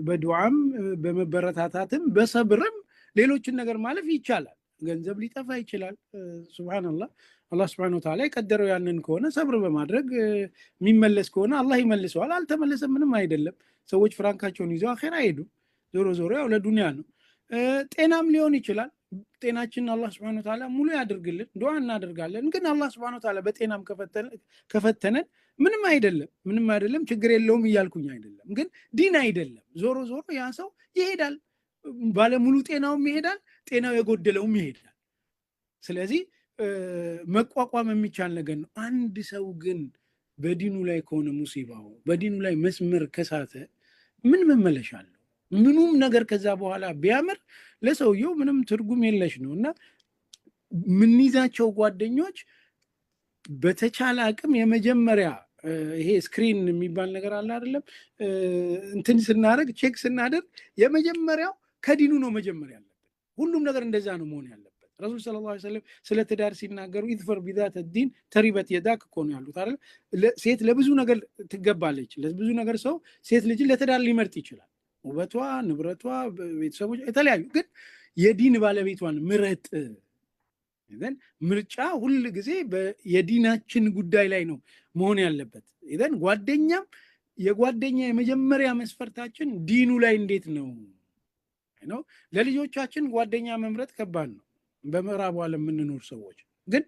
በዱዓም በመበረታታትም በሰብርም ሌሎችን ነገር ማለፍ ይቻላል። ገንዘብ ሊጠፋ ይችላል። ሱብሃንአላህ አላህ ስብሐነሁ ወተዓላ የቀደረው ያንን ከሆነ ሰብር በማድረግ የሚመለስ ከሆነ አላህ ይመልሰዋል። አልተመለሰም ምንም አይደለም። ሰዎች ፍራንካቸውን ይዘው አኼራ ሄዱ። ዞሮ ዞሮ ያው ለዱንያ ነው። ጤናም ሊሆን ይችላል። ጤናችንን አላህ ስብሐነሁ ወተዓላ ሙሉ ያድርግልን፣ ዱዓ እናደርጋለን። ግን አላህ ስብሐነሁ ወተዓላ በጤናም ከፈተነን ምንም አይደለም፣ ችግር የለውም እያልኩኝ አይደለም። ግን ዲን አይደለም። ዞሮ ዞሮ ያ ሰው ይሄዳል፣ ባለሙሉ ጤናውም ይሄዳል፣ ጤናው የጎደለውም ይሄዳል። ስለዚህ መቋቋም የሚቻል ነገር ነው። አንድ ሰው ግን በዲኑ ላይ ከሆነ ሙሲባው በዲኑ ላይ መስመር ከሳተ ምን መመለሻ አለው? ምኑም ነገር ከዛ በኋላ ቢያምር ለሰውየው ምንም ትርጉም የለሽ ነው። እና ምንይዛቸው ጓደኞች በተቻለ አቅም የመጀመሪያ ይሄ ስክሪን የሚባል ነገር አለ አይደለም? እንትን ስናደርግ ቼክ ስናደርግ የመጀመሪያው ከዲኑ ነው መጀመሪያ ያለበት። ሁሉም ነገር እንደዛ ነው መሆን ያለበት። ረሱል ሰለላሁ ዐለይሂ ወሰለም ስለ ትዳር ሲናገሩ ኢዝፈር ቢዛተ ዲን ተሪበት የዳክ እኮ ነው ያሉት አይደል? ሴት ለብዙ ነገር ትገባለች። ለብዙ ነገር ሰው ሴት ልጅ ለትዳር ሊመርጥ ይችላል። ውበቷ፣ ንብረቷ፣ ቤተሰቦች የተለያዩ፣ ግን የዲን ባለቤቷን ምረጥ። ይዘን ምርጫ ሁል ጊዜ የዲናችን ጉዳይ ላይ ነው መሆን ያለበት። ይዘን ጓደኛም የጓደኛ የመጀመሪያ መስፈርታችን ዲኑ ላይ እንዴት ነው። ለልጆቻችን ጓደኛ መምረጥ ከባድ ነው በምዕራቡ ዓለም የምንኖር ሰዎች፣ ግን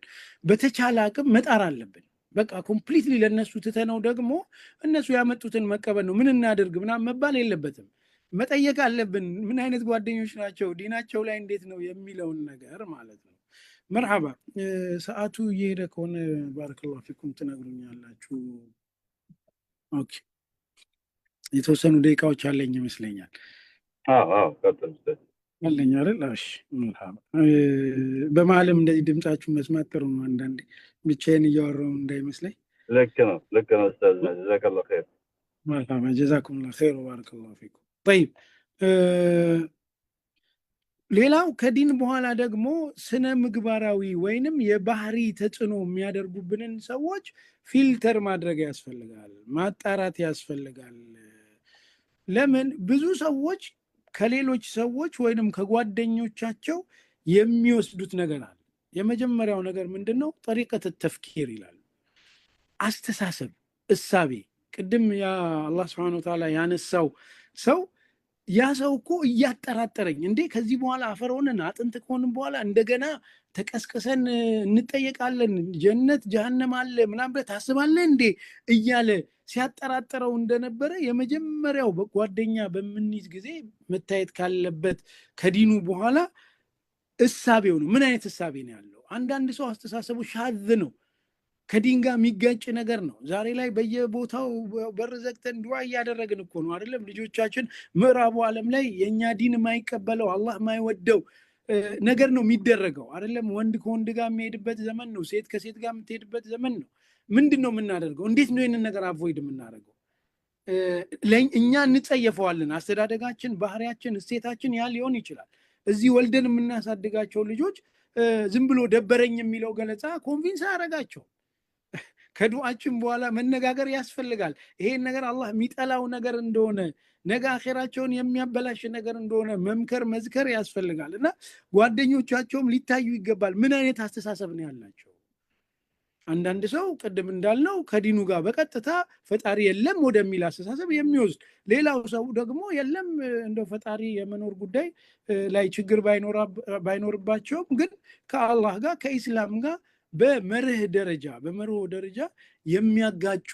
በተቻለ አቅም መጣር አለብን። በቃ ኮምፕሊትሊ ለነሱ ትተነው ደግሞ እነሱ ያመጡትን መቀበል ነው። ምን እናድርግ ምናምን መባል የለበትም። መጠየቅ አለብን። ምን አይነት ጓደኞች ናቸው፣ ዲናቸው ላይ እንዴት ነው የሚለውን ነገር ማለት ነው። መርሐባ። ሰዓቱ እየሄደ ከሆነ ባረከላሁ ፊኩም ትነግሩኛላችሁ። ኦኬ፣ የተወሰኑ ደቂቃዎች አለኝ ይመስለኛል። አለኝ አይደል? እሺ፣ መርሐባ። በመሀልም እንደዚህ ድምጻችሁን መስማት ጥሩ ነው። አንዳንዴ ብቻዬን እያወራሁ እንዳይመስለኝ። ልክ ነው ኡስታዝ፣ ጀዛከላሁ ኸይር። መርሐባ፣ ጀዛኩሙላሁ ኸይር ወባረከላሁ ፊኩም። ጠይብ፣ ሌላው ከዲን በኋላ ደግሞ ስነ ምግባራዊ ወይንም የባህሪ ተጽዕኖ የሚያደርጉብንን ሰዎች ፊልተር ማድረግ ያስፈልጋል፣ ማጣራት ያስፈልጋል። ለምን ብዙ ሰዎች ከሌሎች ሰዎች ወይንም ከጓደኞቻቸው የሚወስዱት ነገር አለ። የመጀመሪያው ነገር ምንድነው? ጠሪቀት ተፍኪር ይላሉ። አስተሳሰብ፣ እሳቤ። ቅድም ያ አላህ Subhanahu Wa Ta'ala ያነሳው ሰው ያ ሰው እኮ እያጠራጠረኝ እንዴ ከዚህ በኋላ አፈር ሆነን አጥንት ከሆንን በኋላ እንደገና ተቀስቀሰን እንጠየቃለን፣ ጀነት ጀሃነም አለ ምናምን ብለህ ታስባለህ እንዴ እያለ ሲያጠራጥረው እንደነበረ የመጀመሪያው በጓደኛ በምንይዝ ጊዜ መታየት ካለበት ከዲኑ በኋላ እሳቤው ነው። ምን አይነት እሳቤ ነው ያለው? አንዳንድ ሰው አስተሳሰቡ ሻዝ ነው፣ ከዲን ጋር የሚጋጭ ነገር ነው። ዛሬ ላይ በየቦታው በር ዘግተን ዱዓ እያደረግን እኮ ነው አይደለም? ልጆቻችን ምዕራቡ ዓለም ላይ የኛ ዲን የማይቀበለው አላህ የማይወደው ነገር ነው የሚደረገው አይደለም? ወንድ ከወንድ ጋር የሚሄድበት ዘመን ነው፣ ሴት ከሴት ጋር የምትሄድበት ዘመን ነው። ምንድን ነው የምናደርገው? እንዴት ነው ይህንን ነገር አቮይድ የምናደርገው? እኛ እንጸየፈዋለን። አስተዳደጋችን፣ ባህሪያችን፣ እሴታችን ያ ሊሆን ይችላል። እዚህ ወልደን የምናሳድጋቸው ልጆች ዝም ብሎ ደበረኝ የሚለው ገለጻ ኮንቪንስ አያደርጋቸው። ከዱዓችን በኋላ መነጋገር ያስፈልጋል። ይሄን ነገር አላህ የሚጠላው ነገር እንደሆነ ነገ አኺራቸውን የሚያበላሽ ነገር እንደሆነ መምከር መዝከር ያስፈልጋል። እና ጓደኞቻቸውም ሊታዩ ይገባል። ምን አይነት አስተሳሰብ ነው ያላቸው? አንዳንድ ሰው ቅድም እንዳልነው ከዲኑ ጋር በቀጥታ ፈጣሪ የለም ወደሚል አስተሳሰብ የሚወስድ፣ ሌላው ሰው ደግሞ የለም እንደው ፈጣሪ የመኖር ጉዳይ ላይ ችግር ባይኖርባቸውም ግን ከአላህ ጋር ከኢስላም ጋር በመርህ ደረጃ የሚያጋጩ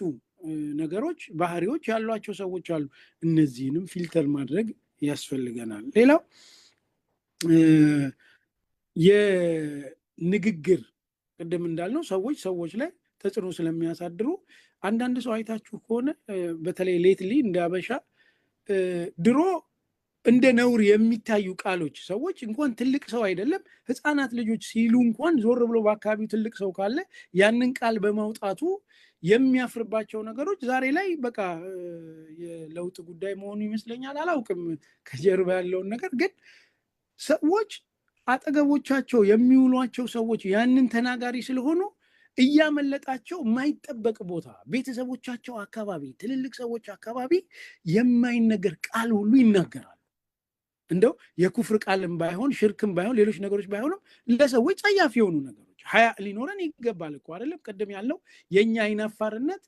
ነገሮች ባህሪዎች ያሏቸው ሰዎች አሉ። እነዚህንም ፊልተር ማድረግ ያስፈልገናል። ሌላው የንግግር ቅድም እንዳልነው ሰዎች ላይ ተጽዕኖ ስለሚያሳድሩ አንዳንድ ሰው አይታችሁ ከሆነ በተለይ ሌትሊ እንደ አበሻ ድሮ እንደ ነውር የሚታዩ ቃሎች ሰዎች እንኳን ትልቅ ሰው አይደለም ህፃናት ልጆች ሲሉ እንኳን ዞር ብሎ በአካባቢው ትልቅ ሰው ካለ ያንን ቃል በማውጣቱ የሚያፍርባቸው ነገሮች ዛሬ ላይ በቃ የለውጥ ጉዳይ መሆኑ ይመስለኛል። አላውቅም ከጀርባ ያለውን ነገር። ግን ሰዎች አጠገቦቻቸው የሚውሏቸው ሰዎች ያንን ተናጋሪ ስለሆኑ እያመለጣቸው የማይጠበቅ ቦታ ቤተሰቦቻቸው አካባቢ ትልልቅ ሰዎች አካባቢ የማይነገር ቃል ሁሉ ይናገራሉ። እንደው የኩፍር ቃልም ባይሆን ሽርክም ባይሆን ሌሎች ነገሮች ባይሆንም ለሰዎች ጸያፍ የሆኑ ነገሮች ሀያ ሊኖረን ይገባል እኮ አይደለም? ቅድም ያለው የኛ አይናፋርነት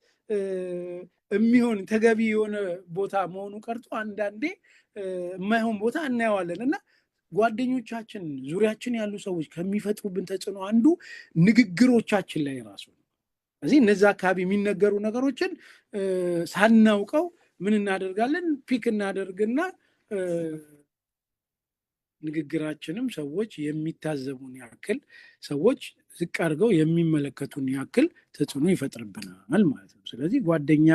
የሚሆን ተገቢ የሆነ ቦታ መሆኑ ቀርቶ አንዳንዴ የማይሆን ቦታ እናየዋለን። እና ጓደኞቻችን ዙሪያችን ያሉ ሰዎች ከሚፈጥሩብን ተጽዕኖ አንዱ ንግግሮቻችን ላይ ራሱ ነው። ስለዚህ እነዛ አካባቢ የሚነገሩ ነገሮችን ሳናውቀው ምን እናደርጋለን? ፒክ እናደርግና ንግግራችንም ሰዎች የሚታዘቡን ያክል ሰዎች ዝቅ አድርገው የሚመለከቱን ያክል ተጽዕኖ ይፈጥርብናል ማለት ነው። ስለዚህ ጓደኛ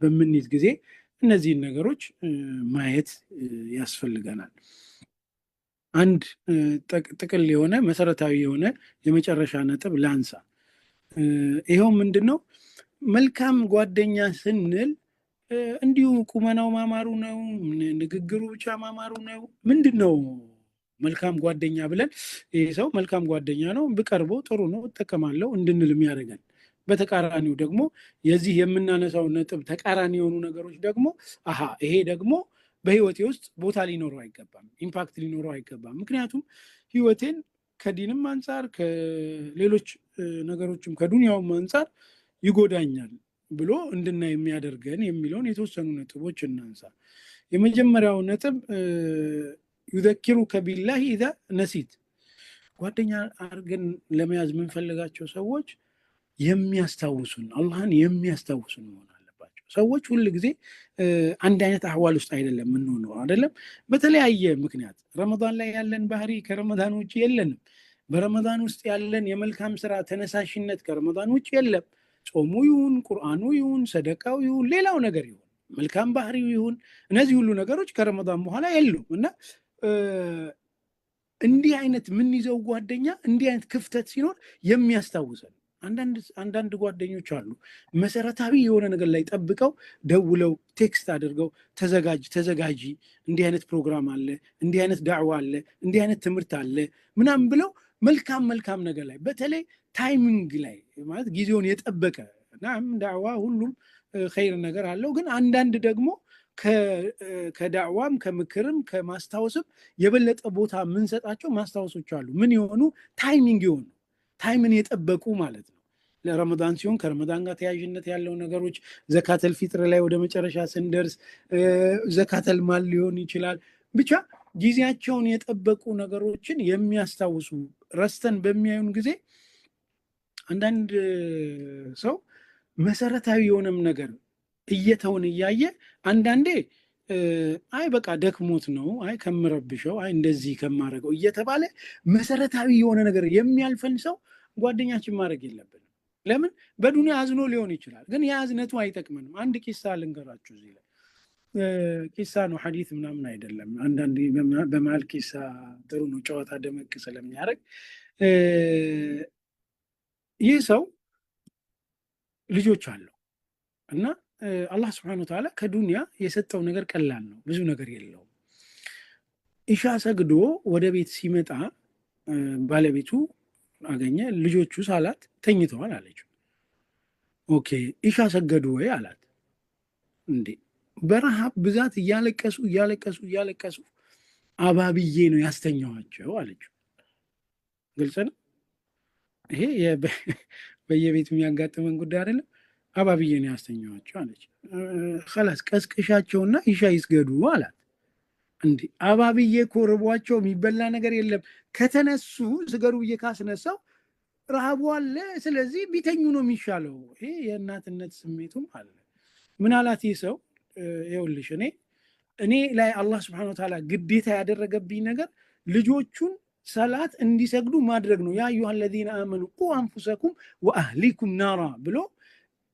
በምንይዝ ጊዜ እነዚህን ነገሮች ማየት ያስፈልገናል። አንድ ጥቅል የሆነ መሰረታዊ የሆነ የመጨረሻ ነጥብ ላንሳ። ይሄው ምንድነው? መልካም ጓደኛ ስንል እንዲሁ ቁመናው ማማሩ ነው? ንግግሩ ብቻ ማማሩ ነው? ምንድነው መልካም ጓደኛ ብለን ይሄ ሰው መልካም ጓደኛ ነው ብቀርበው ጥሩ ነው እጠቀማለሁ እንድንል የሚያደርገን? በተቃራኒው ደግሞ የዚህ የምናነሳው ነጥብ ተቃራኒ የሆኑ ነገሮች ደግሞ ይሄ ደግሞ በህይወቴ ውስጥ ቦታ ሊኖረው አይገባም፣ ኢምፓክት ሊኖረው አይገባም። ምክንያቱም ህይወቴን ከዲንም አንጻር ከሌሎች ነገሮችም ከዱንያውም አንጻር ይጎዳኛል ብሎ እንድናይ የሚያደርገን የሚለውን የተወሰኑ ነጥቦች እናንሳ። የመጀመሪያው ነጥብ ዩዘኪሩከ ቢላሂ ኢዛ ነሲት። ጓደኛ አድርገን ለመያዝ የምንፈልጋቸው ሰዎች የሚያስታውሱን አላህን የሚያስታውሱን መሆን አለባቸው። ሰዎች ሁል ጊዜ አንድ አይነት አህዋል ውስጥ አይደለም የምንሆነው አይደለም። በተለያየ ምክንያት ረመዳን ላይ ያለን ባህሪ ከረመዳን ውጭ የለንም። በረመዳን ውስጥ ያለን የመልካም ስራ ተነሳሽነት ከረመዳን ውጭ የለም። ጾሙ ይሁን ቁርአኑ ይሁን ሰደቃው ይሁን ሌላው ነገር ይሁን መልካም ባህሪው ይሁን እነዚህ ሁሉ ነገሮች ከረመዳን በኋላ የሉም። እና እንዲህ አይነት የምንይዘው ጓደኛ እንዲህ አይነት ክፍተት ሲኖር የሚያስታውሰን አንዳንድ ጓደኞች አሉ። መሰረታዊ የሆነ ነገር ላይ ጠብቀው ደውለው ቴክስት አድርገው ተዘጋጂ እንዲህ አይነት ፕሮግራም አለ፣ እንዲህ አይነት ዳዕዋ አለ፣ እንዲህ አይነት ትምህርት አለ ምናምን ብለው መልካም ነገር ላይ በተለይ ታይሚንግ ላይ ማለት ጊዜውን የጠበቀ ናም ዳዕዋ ሁሉም ኸይር ነገር አለው። ግን አንዳንድ ደግሞ ከዳዕዋም ከምክርም ከማስታወስም የበለጠ ቦታ የምንሰጣቸው ማስታወሶች አሉ። ምን የሆኑ ታይሚንግ የሆኑ ታይምን የጠበቁ ማለት ነው። ለረመዳን ሲሆን ከረመዳን ጋር ተያያዥነት ያለው ነገሮች፣ ዘካተል ፊጥር ላይ ወደ መጨረሻ ስንደርስ ዘካተል ማል ሊሆን ይችላል። ብቻ ጊዜያቸውን የጠበቁ ነገሮችን የሚያስታውሱ ረስተን በሚያዩን ጊዜ አንዳንድ ሰው መሰረታዊ የሆነም ነገር እየተውን እያየ አንዳንዴ አይ በቃ ደክሞት ነው፣ አይ ከምረብሸው፣ አይ እንደዚህ ከማረገው እየተባለ መሰረታዊ የሆነ ነገር የሚያልፈን ሰው ጓደኛችን ማድረግ የለብንም። ለምን? በዱንያ አዝኖ ሊሆን ይችላል፣ ግን የአዝነቱ አይጠቅመንም። አንድ ቂሳ ልንገራችሁ እዚህ ላይ። ቂሳ ነው ሐዲስ ምናምን አይደለም። አንዳንዴ በመሀል ቂሳ ጥሩ ነው፣ ጨዋታ ደመቅ ስለሚያደርግ። ይህ ሰው ልጆች አለው እና አላህ ስብሐነሁ ወተዓላ ከዱንያ የሰጠው ነገር ቀላል ነው፣ ብዙ ነገር የለውም። ኢሻ ሰግዶ ወደ ቤት ሲመጣ ባለቤቱ አገኘ፣ ልጆቹ ሳላት ተኝተዋል አለችው። ኦኬ ኢሻ ሰገዱ ወይ አላት። እንዴ በረሃብ ብዛት እያለቀሱ አባብዬ ነው ያስተኛዋቸው አለችው። ግልጽ ነው ይሄ በየቤቱ የሚያጋጥመን ጉዳይ አይደለም። አባብዬ ነው ያስተኛዋቸው አለች። خلاص ቀስቅሻቸውና ኢሻ ይስገዱ አላት። እንዴ አባብዬ እኮ ርቧቸው የሚበላ ነገር የለም፣ ከተነሱ ስገዱ ብዬ ካስነሳው ረሃቡ አለ፣ ስለዚህ ቢተኙ ነው የሚሻለው። ይሄ የእናትነት ስሜቱም አለ። ምን አላት ይህ ሰው? ይኸውልሽ እኔ ላይ አላህ ስብሐነሁ ወተዓላ ግዴታ ያደረገብኝ ነገር ልጆቹን ሰላት እንዲሰግዱ ማድረግ ነው። ያ አዩሃ ለዚነ አመኑ ቁ አንፉሰኩም ወአህሊኩም ናራ ብሎ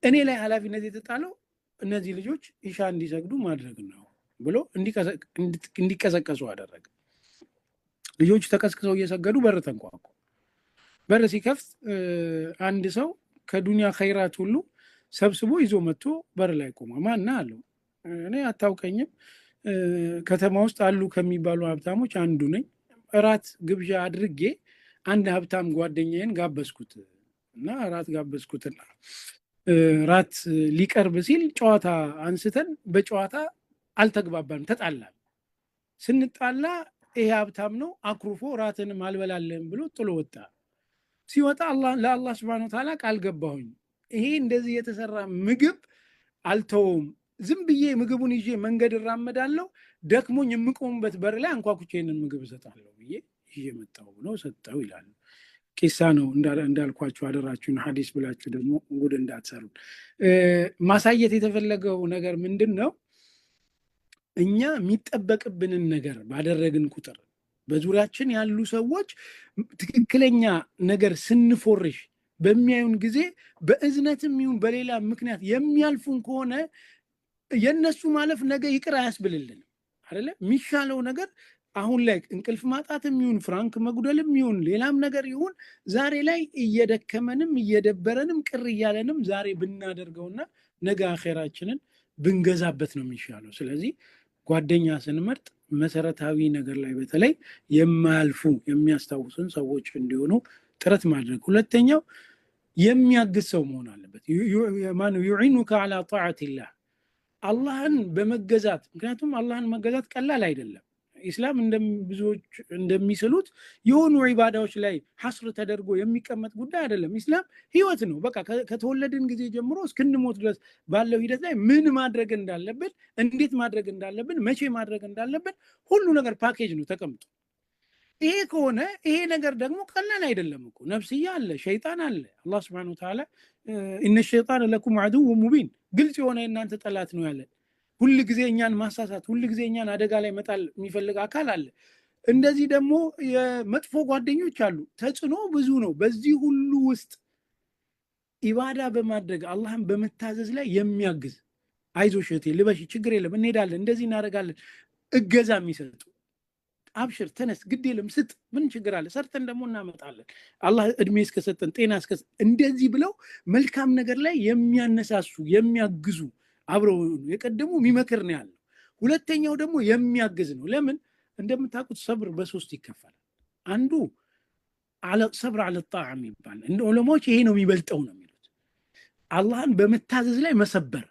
እኔ ላይ ኃላፊነት የተጣለው እነዚህ ልጆች ኢሻ እንዲሰግዱ ማድረግ ነው ብሎ እንዲቀሰቀሱ አደረገ። ልጆቹ ተቀስቅሰው እየሰገዱ በር ተንኳኳ። በር ሲከፍት አንድ ሰው ከዱንያ ኸይራት ሁሉ ሰብስቦ ይዞ መጥቶ በር ላይ ቆመ። ማን አለው? እኔ አታውቀኝም፣ ከተማ ውስጥ አሉ ከሚባሉ ሀብታሞች አንዱ ነኝ። እራት ግብዣ አድርጌ አንድ ሀብታም ጓደኛዬን ጋበዝኩት እና እራት ጋበዝኩትና ራት ሊቀርብ ሲል ጨዋታ አንስተን በጨዋታ አልተግባባንም፣ ተጣላን። ስንጣላ ይሄ ሀብታም ነው አኩርፎ ራትንም አልበላለን ብሎ ጥሎ ወጣ። ሲወጣ ለአላህ ስብሐነሁ ወተዓላ ቃል ገባሁኝ፣ ይሄ እንደዚህ የተሰራ ምግብ አልተውም፣ ዝም ብዬ ምግቡን ይዤ መንገድ እራመዳለሁ፣ ደክሞኝ የምቆምበት በር ላይ አንኳኩቼ ይሄንን ምግብ እሰጣለሁ ብዬ ይዤ መጣሁ ብሎ ሰጠው ይላሉ። ቂሳ ነው እንዳልኳችሁ፣ አደራችሁን ሐዲስ ብላችሁ ደግሞ ጉድ እንዳትሰሩ። ማሳየት የተፈለገው ነገር ምንድን ነው? እኛ የሚጠበቅብንን ነገር ባደረግን ቁጥር በዙሪያችን ያሉ ሰዎች ትክክለኛ ነገር ስንፎርሽ በሚያዩን ጊዜ በእዝነትም ይሁን በሌላ ምክንያት የሚያልፉን ከሆነ የነሱ ማለፍ ነገ ይቅር አያስብልልንም አይደለ? የሚሻለው ነገር አሁን ላይ እንቅልፍ ማጣትም ይሁን ፍራንክ መጉደልም ይሁን ሌላም ነገር ይሁን ዛሬ ላይ እየደከመንም እየደበረንም ቅር እያለንም ዛሬ ብናደርገውና ነገ አኼራችንን ብንገዛበት ነው የሚሻለው። ስለዚህ ጓደኛ ስንመርጥ መሰረታዊ ነገር ላይ በተለይ የማያልፉ የሚያስታውሱን ሰዎች እንዲሆኑ ጥረት ማድረግ። ሁለተኛው የሚያግዝ ሰው መሆን አለበት። ዩዒኑከ ዐላ ጣዓቲላህ፣ አላህን በመገዛት። ምክንያቱም አላህን መገዛት ቀላል አይደለም። ኢስላም ብዙዎች እንደሚስሉት የሆኑ ዒባዳዎች ላይ ሐስር ተደርጎ የሚቀመጥ ጉዳይ አይደለም። ኢስላም ህይወት ነው። በቃ ከተወለድን ጊዜ ጀምሮ እስክንሞት ድረስ ባለው ሂደት ላይ ምን ማድረግ እንዳለብን፣ እንዴት ማድረግ እንዳለብን፣ መቼ ማድረግ እንዳለብን ሁሉ ነገር ፓኬጅ ነው ተቀምጦ። ይሄ ከሆነ ይሄ ነገር ደግሞ ቀላል አይደለም እኮ። ነፍስያ አለ፣ ሸይጣን አለ። አላህ ሱብሓነሁ ወተዓላ ኢነ ሸይጣነ ለኩም ዐዱው ሙቢን፣ ግልጽ የሆነ የእናንተ ጠላት ነው ያለን። ሁል ጊዜ እኛን ማሳሳት፣ ሁል ጊዜ እኛን አደጋ ላይ መጣል የሚፈልግ አካል አለ። እንደዚህ ደግሞ የመጥፎ ጓደኞች አሉ። ተጽዕኖ ብዙ ነው። በዚህ ሁሉ ውስጥ ኢባዳ በማድረግ አላህን በመታዘዝ ላይ የሚያግዝ አይዞሽ እህቴ ልበሽ፣ ችግር የለም እንሄዳለን፣ እንደዚህ እናደርጋለን፣ እገዛ የሚሰጡ አብሽር፣ ተነስ፣ ግድ የለም ስጥ፣ ምን ችግር አለ፣ ሰርተን ደግሞ እናመጣለን፣ አላህ እድሜ እስከሰጠን ጤና እስከሰጠን፣ እንደዚህ ብለው መልካም ነገር ላይ የሚያነሳሱ የሚያግዙ አብረው የቀደሙ የሚመክር ነው ያለው። ሁለተኛው ደግሞ የሚያግዝ ነው። ለምን እንደምታውቁት ሰብር በሶስት ይከፈላል። አንዱ ሰብር አለ ጣዓ የሚባል እንደ ዑለማዎች ይሄ ነው የሚበልጠው ነው የሚሉት፣ አላህን በመታዘዝ ላይ መሰበር።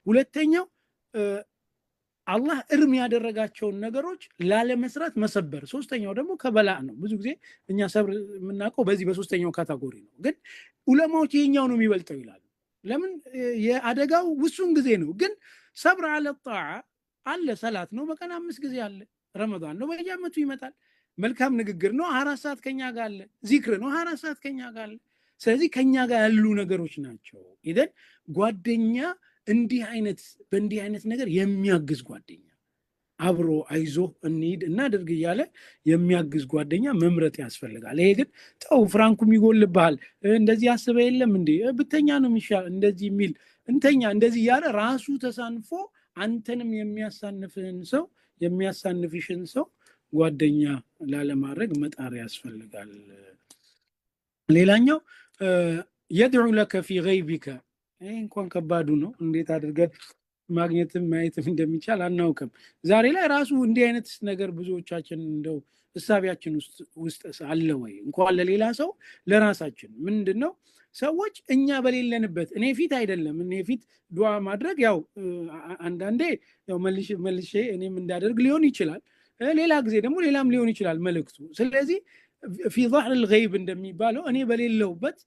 ሁለተኛው አላህ እርም ያደረጋቸውን ነገሮች ላለመስራት መሰበር። ሶስተኛው ደግሞ ከበላእ ነው። ብዙ ጊዜ እኛ ሰብር የምናውቀው በዚህ በሶስተኛው ካታጎሪ ነው። ግን ዑለማዎች ይሄኛው ነው የሚበልጠው ይላሉ። ለምን? የአደጋው ውሱን ጊዜ ነው። ግን ሰብር አለ ጣዓ አለ። ሰላት ነው በቀን 5 ጊዜ አለ። ረመዳን ነው በየዓመቱ ይመጣል። መልካም ንግግር ነው 24 ሰዓት ከኛ ጋር አለ። ዚክር ነው 24 ሰዓት ከኛ ጋር አለ። ስለዚህ ከኛ ጋር ያሉ ነገሮች ናቸው። ኢደን ጓደኛ በእንዲህ አይነት ነገር የሚያግዝ ጓደኛ፣ አብሮ አይዞ እንሂድ እናድርግ እያለ የሚያግዝ ጓደኛ መምረጥ ያስፈልጋል። ይሄ ግን ተው ፍራንኩም ይጎልብሃል፣ እንደዚህ አስበ የለም እንዴ ብተኛ ነው የሚሻል፣ እንደዚህ የሚል እንተኛ እንደዚህ እያለ ራሱ ተሳንፎ አንተንም የሚያሳንፍሽን ሰው ጓደኛ ላለማድረግ መጣር ያስፈልጋል። ሌላኛው የድዑ ለከ ፊ ገይቢከ፣ ይሄ እንኳን ከባዱ ነው። እንዴት አድርገን ማግኘትም ማየትም እንደሚቻል አናውቅም። ዛሬ ላይ ራሱ እንዲህ አይነት ነገር ብዙዎቻችን እንደው እሳቢያችን ውስጥ አለ ወይ? እንኳን ለሌላ ሰው ለራሳችን ምንድነው ሰዎች እኛ በሌለንበት እኔ ፊት አይደለም እኔ ፊት ዱዓ ማድረግ ያው አንዳንዴ ያው መልሼ እኔም እንዳደርግ ሊሆን ይችላል፣ ሌላ ጊዜ ደግሞ ሌላም ሊሆን ይችላል መልእክቱ። ስለዚህ في ظهر الغيب እንደሚባለው እኔ በሌለውበት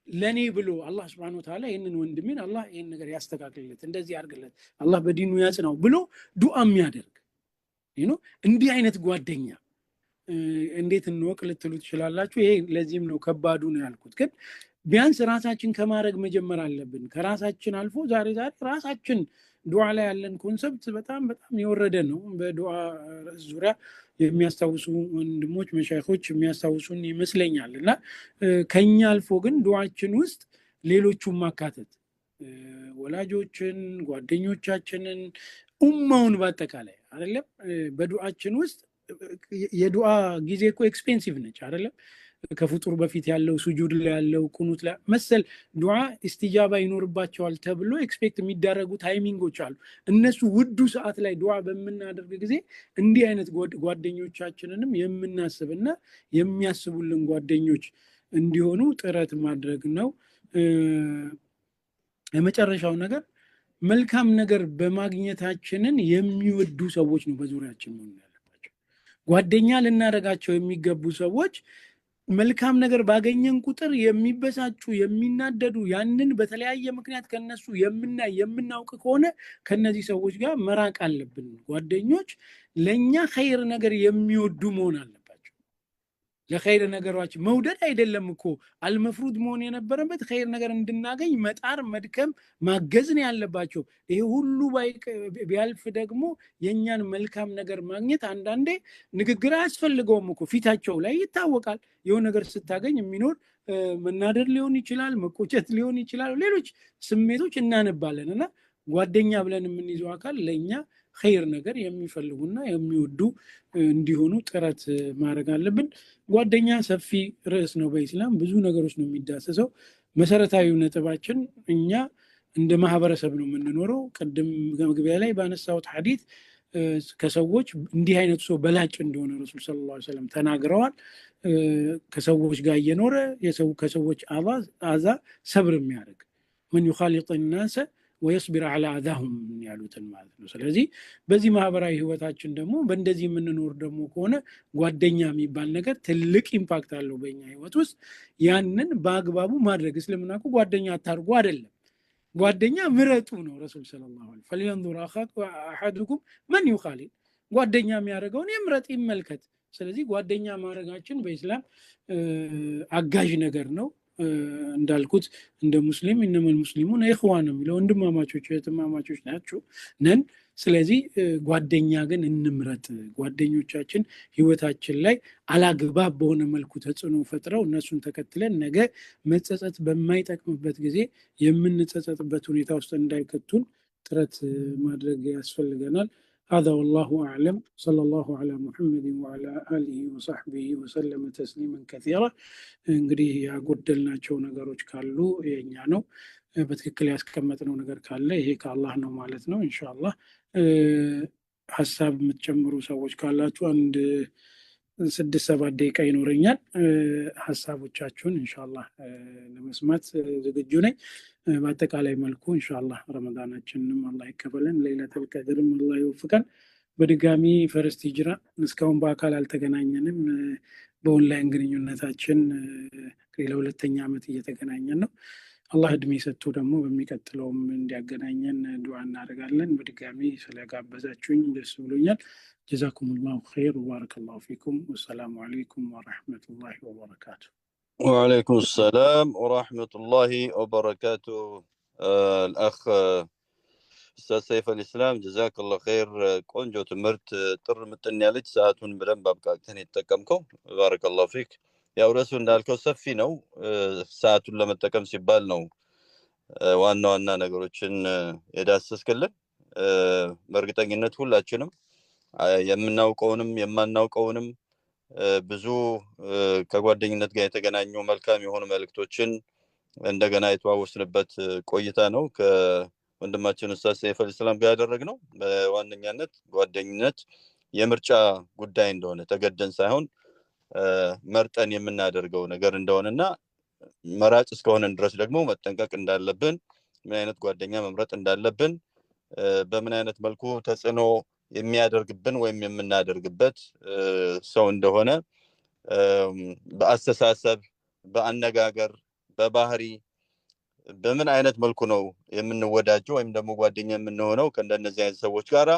ለኔ ብሎ አላህ Subhanahu Wa Ta'ala ይሄንን ወንድሜን አላህ ይሄን ነገር ያስተካክልለት እንደዚህ ያርግለት አላህ በዲኑ ያጽናው ብሎ ዱዓ የሚያደርግ እንዲህ አይነት ጓደኛ እንዴት እንወቅ ልትሉ ትችላላችሁ። ይሄ ለዚህም ነው ከባዱ ነው ያልኩት። ግን ቢያንስ ራሳችን ከማድረግ መጀመር አለብን። ከራሳችን አልፎ ዛሬ ራሳችን ዱዓ ላይ ያለን ኮንሰፕት በጣም የወረደ ነው። በዱዓ ዙሪያ የሚያስታውሱ ወንድሞች መሻይኾች የሚያስታውሱን ይመስለኛል። እና ከኛ አልፎ ግን ዱዓችን ውስጥ ሌሎቹን ማካተት ወላጆችን፣ ጓደኞቻችንን፣ ኡማውን በአጠቃላይ አይደለም በዱዓችን ውስጥ የዱዓ ጊዜ እኮ ኤክስፔንሲቭ ነች አይደለም። ከፍጡር በፊት ያለው ሱጁድ ላይ ያለው ቁኑት ላይ መሰል ዱዓ ኢስቲጃባ ይኖርባቸዋል ተብሎ ኤክስፔክት የሚደረጉ ታይሚንጎች አሉ። እነሱ ውዱ ሰዓት ላይ ዱዓ በምናደርግ ጊዜ እንዲህ አይነት ጓደኞቻችንንም የምናስብና የሚያስቡልን ጓደኞች እንዲሆኑ ጥረት ማድረግ ነው። የመጨረሻው ነገር መልካም ነገር በማግኘታችንን የሚወዱ ሰዎች ነው በዙሪያችን ነው ያለባቸው። ጓደኛ ልናደርጋቸው የሚገቡ ሰዎች መልካም ነገር ባገኘን ቁጥር የሚበሳጩ የሚናደዱ ያንን በተለያየ ምክንያት ከነሱ የምናውቅ ከሆነ ከነዚህ ሰዎች ጋር መራቅ አለብን። ጓደኞች ለኛ ኸይር ነገር የሚወዱ መሆን አለባቸው። ለኸይር ነገሮች መውደድ አይደለም እኮ አልመፍሩድ መሆን የነበረበት ኸይር ነገር እንድናገኝ መጣር መድከም ማገዝ ነው ያለባቸው። ይሄ ሁሉ ቢያልፍ ደግሞ የኛን መልካም ነገር ማግኘት አንዳንዴ ንግግር አያስፈልገውም እኮ ፊታቸው ላይ ይታወቃል። የሆነ ነገር ስታገኝ የሚኖር መናደር ሊሆን ይችላል፣ መቆጨት ሊሆን ይችላል፣ ሌሎች ስሜቶች እናነባለን። እና ጓደኛ ብለን የምንይዘው አካል ለኛ ኸይር ነገር የሚፈልጉና የሚወዱ እንዲሆኑ ጥረት ማድረግ አለብን። ጓደኛ ሰፊ ርዕስ ነው። በኢስላም ብዙ ነገሮች ነው የሚዳሰሰው። መሰረታዊ ነጥባችን እኛ እንደ ማህበረሰብ ነው የምንኖረው። ቅድም መግቢያ ላይ ባነሳሁት ሐዲስ ከሰዎች እንዲህ አይነቱ ሰው በላጭ እንደሆነ ረሱል ሰለላሁ ዐለይሂ ወሰለም ተናግረዋል። ከሰዎች ጋር እየኖረ ከሰዎች አዛ ሰብር የሚያደርግ من يخالط الناس ويصبر على اذاهم ያሉትን ማለት ነው። ስለዚህ በዚህ ማህበራዊ ህይወታችን ደግሞ በእንደዚህ የምንኖር ደግሞ ከሆነ ጓደኛ የሚባል ነገር ትልቅ ኢምፓክት አለው በእኛ ህይወት ውስጥ። ያንን በአግባቡ ማድረግ እስልምና እኮ ጓደኛ አታርጉ አይደለም፣ ጓደኛ ምረጡ ነው። ረሱል ሰለላሁ ዐለይሂ ወሰለም فلينظر احدكم من يخالط ጓደኛ የሚያደርገውን ይምረጥ ይመልከት። ስለዚህ ጓደኛ ማድረጋችን በእስላም አጋዥ ነገር ነው። እንዳልኩት እንደ ሙስሊም እነመል ሙስሊሙን ኢኽዋን ነው የሚለው ወንድማማቾች እህትማማቾች ናቸው ነን። ስለዚህ ጓደኛ ግን እንምረጥ። ጓደኞቻችን ህይወታችን ላይ አላግባብ በሆነ መልኩ ተጽዕኖ ፈጥረው እነሱን ተከትለን ነገ መጸጸት በማይጠቅምበት ጊዜ የምንጸጸትበት ሁኔታ ውስጥ እንዳይከቱን ጥረት ማድረግ ያስፈልገናል። هذا والله أعلم صلى الله على محمد وعلى آله وصحبه وسلم تسليما كثيرا። እንግዲህ ያጎደልናቸው ነገሮች ካሉ የኛ ነው፣ በትክክል ያስቀመጥነው ነገር ካለ ይሄ ከአላህ ነው ማለት ነው። ኢንሻአላህ ሐሳብ የምትጨምሩ ሰዎች ካላችሁ አንድ 6-7 ደቂቃ ይኖረኛል። ሐሳቦቻችሁን ኢንሻአላህ ለመስማት ዝግጁ ነኝ። በአጠቃላይ መልኩ ኢንሻአላህ ረመዳናችንንም አላህ ይቀበለን፣ ለይለቱል ቀድርም አላህ ይወፍቀን። በድጋሚ ፈርስት ሂጅራ እስካሁን በአካል አልተገናኘንም። በኦንላይን ግንኙነታችን ለሁለተኛ ዓመት እየተገናኘን ነው። አላህ እድሜ ሰጥቶ ደግሞ በሚቀጥለውም እንዲያገናኘን ዱዓ እናደርጋለን። በድጋሚ ስለጋበዛችሁኝ ደስ ብሎኛል። ጀዛኩሙላሁ ኸይር ወባረከላሁ ፊኩም። ወሰላሙ አለይኩም ወራህመቱላሂ ወበረካቱ። وعليكم السلام ورحمة الله وبركاته. الأخ أستاذ سيف الإسلام جزاك الله خير. ቆንጆ ትምህርት ጥር ምጥን ያለች ሰዓቱን በደንብ አብቃቅተን የተጠቀምከው بارك الله فيك። ያው ርዕሱ እንዳልከው ሰፊ ነው። ሰዓቱን ለመጠቀም ሲባል ነው ዋና ዋና ነገሮችን የዳሰስክልን። በእርግጠኝነት ሁላችንም የምናውቀውንም የማናውቀውንም ብዙ ከጓደኝነት ጋር የተገናኙ መልካም የሆኑ መልእክቶችን እንደገና የተዋወስንበት ቆይታ ነው። ወንድማችን ኡስታዝ ሰይፈ ሰላም ጋር ያደረግነው በዋነኛነት ጓደኝነት የምርጫ ጉዳይ እንደሆነ ተገደን ሳይሆን መርጠን የምናደርገው ነገር እንደሆነና መራጭ እስከሆነን ድረስ ደግሞ መጠንቀቅ እንዳለብን ምን አይነት ጓደኛ መምረጥ እንዳለብን በምን አይነት መልኩ ተጽዕኖ የሚያደርግብን ወይም የምናደርግበት ሰው እንደሆነ በአስተሳሰብ በአነጋገር በባህሪ በምን አይነት መልኩ ነው የምንወዳጀው ወይም ደግሞ ጓደኛ የምንሆነው ከእንደነዚህ አይነት ሰዎች ጋራ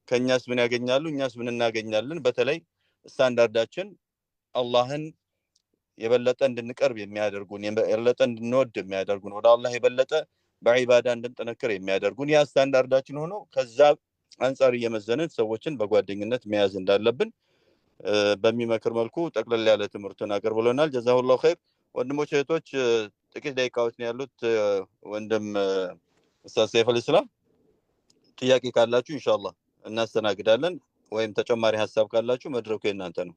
ከኛስ ምን ያገኛሉ እኛስ ምን እናገኛለን በተለይ ስታንዳርዳችን አላህን የበለጠ እንድንቀርብ የሚያደርጉን የበለጠ እንድንወድ የሚያደርጉን ወደ አላህ የበለጠ በዒባዳ እንድንጠነክር የሚያደርጉን ያ ስታንዳርዳችን ሆኖ ከዛ አንፃር እየመዘንን ሰዎችን በጓደኝነት መያዝ እንዳለብን በሚመክር መልኩ ጠቅለል ያለ ትምህርቱን አቀርብሎናል ጀዛሁላሁ ኸይር ወንድሞች እህቶች ጥቂት ደቂቃዎች ነው ያሉት ወንድም ኡስታዝ ሰይፈ ሰላም ጥያቄ ካላችሁ ኢንሻአላህ እናስተናግዳለን ወይም ተጨማሪ ሐሳብ ካላችሁ መድረኩ የእናንተ ነው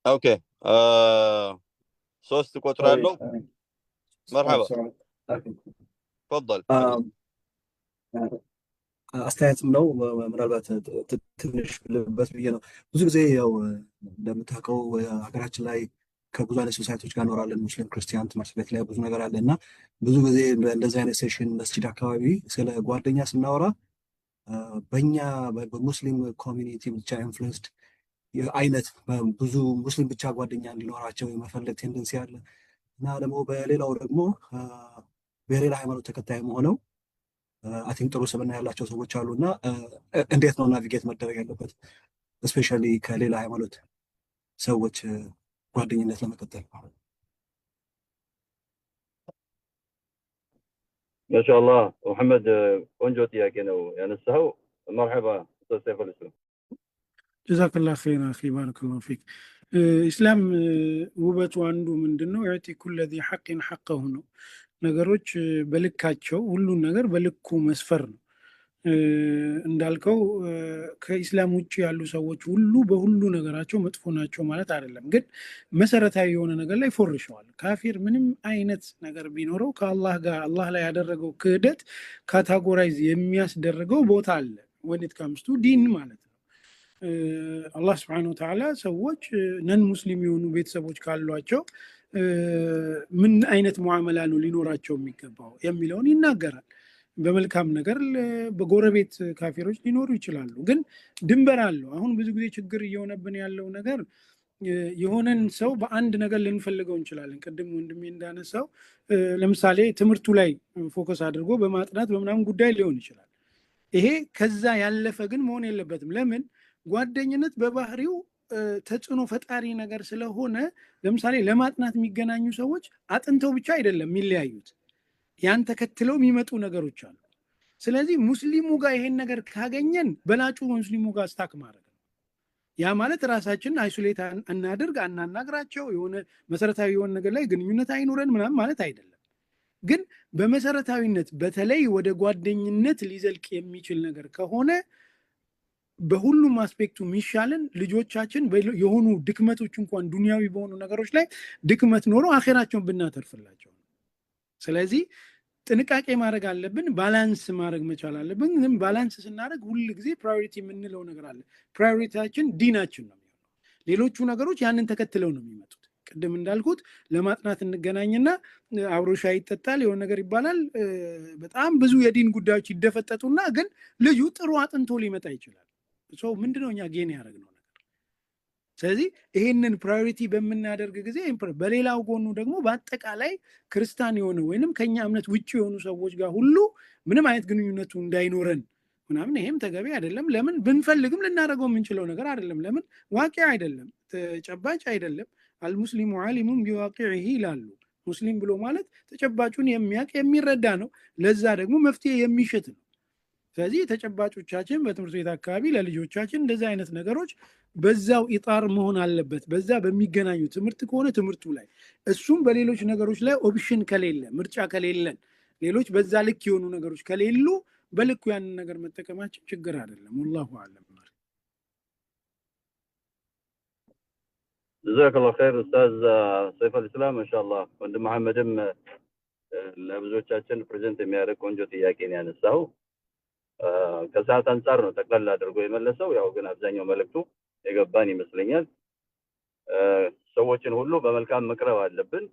اوكي ሶስት ቆጥራለሁ مرحبا تفضل አስተያየትም ነው ምናልባት ትንሽ ልበት ብዬ ነው ብዙ ጊዜ ያው እንደምታውቀው ሀገራችን ላይ ከብዙ አይነት ሶሳይቲዎች ጋር ኖራለን ሙስሊም ክርስቲያን ትምህርት ቤት ላይ ብዙ ነገር አለና ብዙ ጊዜ እንደዚህ አይነት ሴሽን መስጂድ አካባቢ ስለ ጓደኛ ስናወራ በእኛ በሙስሊም ኮሚኒቲ ብቻ ኢንፍሉዌንስድ አይነት ብዙ ሙስሊም ብቻ ጓደኛ እንዲኖራቸው የመፈለግ ቴንደንሲ አለ እና ደግሞ በሌላው ደግሞ በሌላ ሃይማኖት ተከታይ ሆነው አይ ቲንክ ጥሩ ስብዕና ያላቸው ሰዎች አሉና እንዴት ነው ናቪጌት መደረግ ያለበት ስፔሻሊ ከሌላ ሃይማኖት ሰዎች ጓደኝነት ለመቀጠል ማሻአላህ መሐመድ ቆንጆ ጥያቄ ነው ያነሳው مرحبا ኡስታዝ ሰይፈ ሰላም جزاك الله خير اخي بارك الله فيك اسلام ውበቱ አንዱ ምንድነው ያቲ ኩል ذي حق حقه ነው ነገሮች በልካቸው ሁሉን ነገር በልኩ መስፈር ነው እንዳልከው ከኢስላም ውጪ ያሉ ሰዎች ሁሉ በሁሉ ነገራቸው መጥፎ ናቸው ማለት አይደለም ግን መሰረታዊ የሆነ ነገር ላይ ፎርሸዋል ካፊር ምንም አይነት ነገር ቢኖረው ከአላህ ጋር አላህ ላይ ያደረገው ክህደት ካታጎራይዝ የሚያስደርገው ቦታ አለ when it comes to ዲን ማለት ነው አላህ Subhanahu Wa Ta'ala ሰዎች ነን ሙስሊም የሆኑ ቤተሰቦች ካሏቸው ምን አይነት ሙዓመላ ነው ሊኖራቸው የሚገባው የሚለውን ይናገራል በመልካም ነገር በጎረቤት ካፊሮች ሊኖሩ ይችላሉ ግን ድንበር አለው አሁን ብዙ ጊዜ ችግር እየሆነብን ያለው ነገር የሆነን ሰው በአንድ ነገር ልንፈልገው እንችላለን ቀደም ወንድሜ እንዳነሳው ለምሳሌ ትምህርቱ ላይ ፎከስ አድርጎ በማጥናት በመናም ጉዳይ ሊሆን ይችላል ይሄ ከዛ ያለፈ ግን መሆን የለበትም ለምን ጓደኝነት በባህሪው ተጽዕኖ ፈጣሪ ነገር ስለሆነ ለምሳሌ ለማጥናት የሚገናኙ ሰዎች አጥንተው ብቻ አይደለም የሚለያዩት ያን ተከትለው የሚመጡ ነገሮች አሉ ስለዚህ ሙስሊሙ ጋር ይሄን ነገር ካገኘን በላጩ ሙስሊሙ ጋር ስታክ ማድረግ ያ ማለት ራሳችንን አይሶሌት እናድርግ አናናግራቸው የሆነ መሰረታዊ የሆነ ነገር ላይ ግንኙነት አይኖረን ምናምን ማለት አይደለም ግን በመሰረታዊነት በተለይ ወደ ጓደኝነት ሊዘልቅ የሚችል ነገር ከሆነ በሁሉም አስፔክቱ ሚሻለን ልጆቻችን የሆኑ ድክመቶች እንኳን ዱንያዊ በሆኑ ነገሮች ላይ ድክመት ኖሮ አኺራቸውን ብናተርፍላቸው ስለዚህ ጥንቃቄ ማድረግ አለብን ባላንስ ማድረግ መቻል አለብን ግን ባላንስ ስናደርግ ሁሉ ጊዜ ፕራዮሪቲ የምንለው ነገር አለ ፕራዮሪቲያችን ዲናችን ነው ሌሎቹ ነገሮች ያንን ተከትለው ነው የሚመጡት ቅድም እንዳልኩት ለማጥናት እንገናኝና አብሮሻ ይጠጣል የሆነ ነገር ይባላል በጣም ብዙ የዲን ጉዳዮች ይደፈጠጡና ግን ልጁ ጥሩ አጥንቶ ሊመጣ ይችላል ሰው ምንድነው እኛ ጌን ያደርግነው ነገር ስለዚህ ይሄንን ፕራዮሪቲ በመናደርግ ጊዜ በሌላው ጎኑ ደግሞ በአጠቃላይ ክርስቲያን የሆነ ወይንም ከኛ እምነት ውጪ የሆኑ ሰዎች ጋር ሁሉ ምንም አይነት ግንኙነቱ እንዳይኖረን ምናምን ይሄም ተገቢ አይደለም ለምን ብንፈልግም ልናደርገው የምንችለው ነገር አይደለም ለምን ዋቂ አይደለም ተጨባጭ አይደለም አልሙስሊሙ ዓሊሙን ቢዋቂዒሂ ይላሉ ሙስሊም ብሎ ማለት ተጨባጩን የሚያቅ የሚረዳ ነው ለዛ ደግሞ መፍትሄ የሚሽት ነው ስለዚህ ተጨባጮቻችን በትምህርት ቤት አካባቢ ለልጆቻችን እንደዚህ አይነት ነገሮች በዛው ኢጣር መሆን አለበት። በዛ በሚገናኙ ትምህርት ከሆነ ትምህርቱ ላይ እሱም በሌሎች ነገሮች ላይ ኦፕሽን ከሌለ ምርጫ ከሌለን ሌሎች በዛ ልክ የሆኑ ነገሮች ከሌሉ በልኩ ያንን ነገር መጠቀማችን ችግር አይደለም። ወላሁ አለም። جزاك الله خير استاذ سيف الاسلام ما شاء الله ወንድም መሐመድም ለብዙዎቻችን ፕሬዘንት የሚያደርግ ቆንጆ ጥያቄ ነው ያነሳው። ከሰዓት አንፃር ነው ጠቅላላ አድርጎ የመለሰው። ያው ግን አብዛኛው መልእክቱ የገባን ይመስለኛል። ሰዎችን ሁሉ በመልካም መቅረብ አለብን።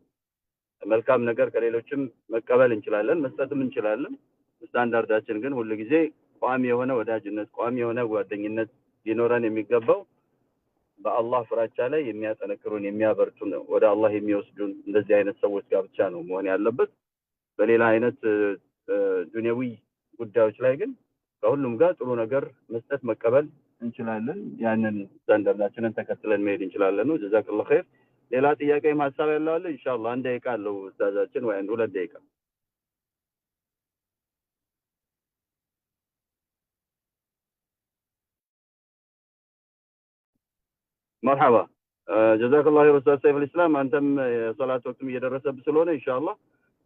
መልካም ነገር ከሌሎችም መቀበል እንችላለን፣ መስጠትም እንችላለን። ስታንዳርዳችን ግን ሁሉ ጊዜ ቋሚ የሆነ ወዳጅነት፣ ቋሚ የሆነ ጓደኝነት ሊኖረን የሚገባው በአላህ ፍራቻ ላይ የሚያጠነክሩን የሚያበርቱን ወደ አላህ የሚወስዱን እንደዚህ አይነት ሰዎች ጋር ብቻ ነው መሆን ያለበት። በሌላ አይነት ዱንያዊ ጉዳዮች ላይ ግን ከሁሉም ጋር ጥሩ ነገር መስጠት መቀበል እንችላለን። ያንን ስታንዳርዳችንን ተከትለን መሄድ እንችላለን ነው። ጀዛከላሁ ኸይር። ሌላ ጥያቄ ማሳብ ያለው አለ? ኢንሻአላህ አንድ ደቂቃ አለው ኡስታዛችን ወይ አንድ ሁለት ደቂቃ። مرحبا جزاك الله خير استاذ سيف الاسلام አንተም የሶላት ወቅትም እየደረሰብህ ስለሆነ ኢንሻአላህ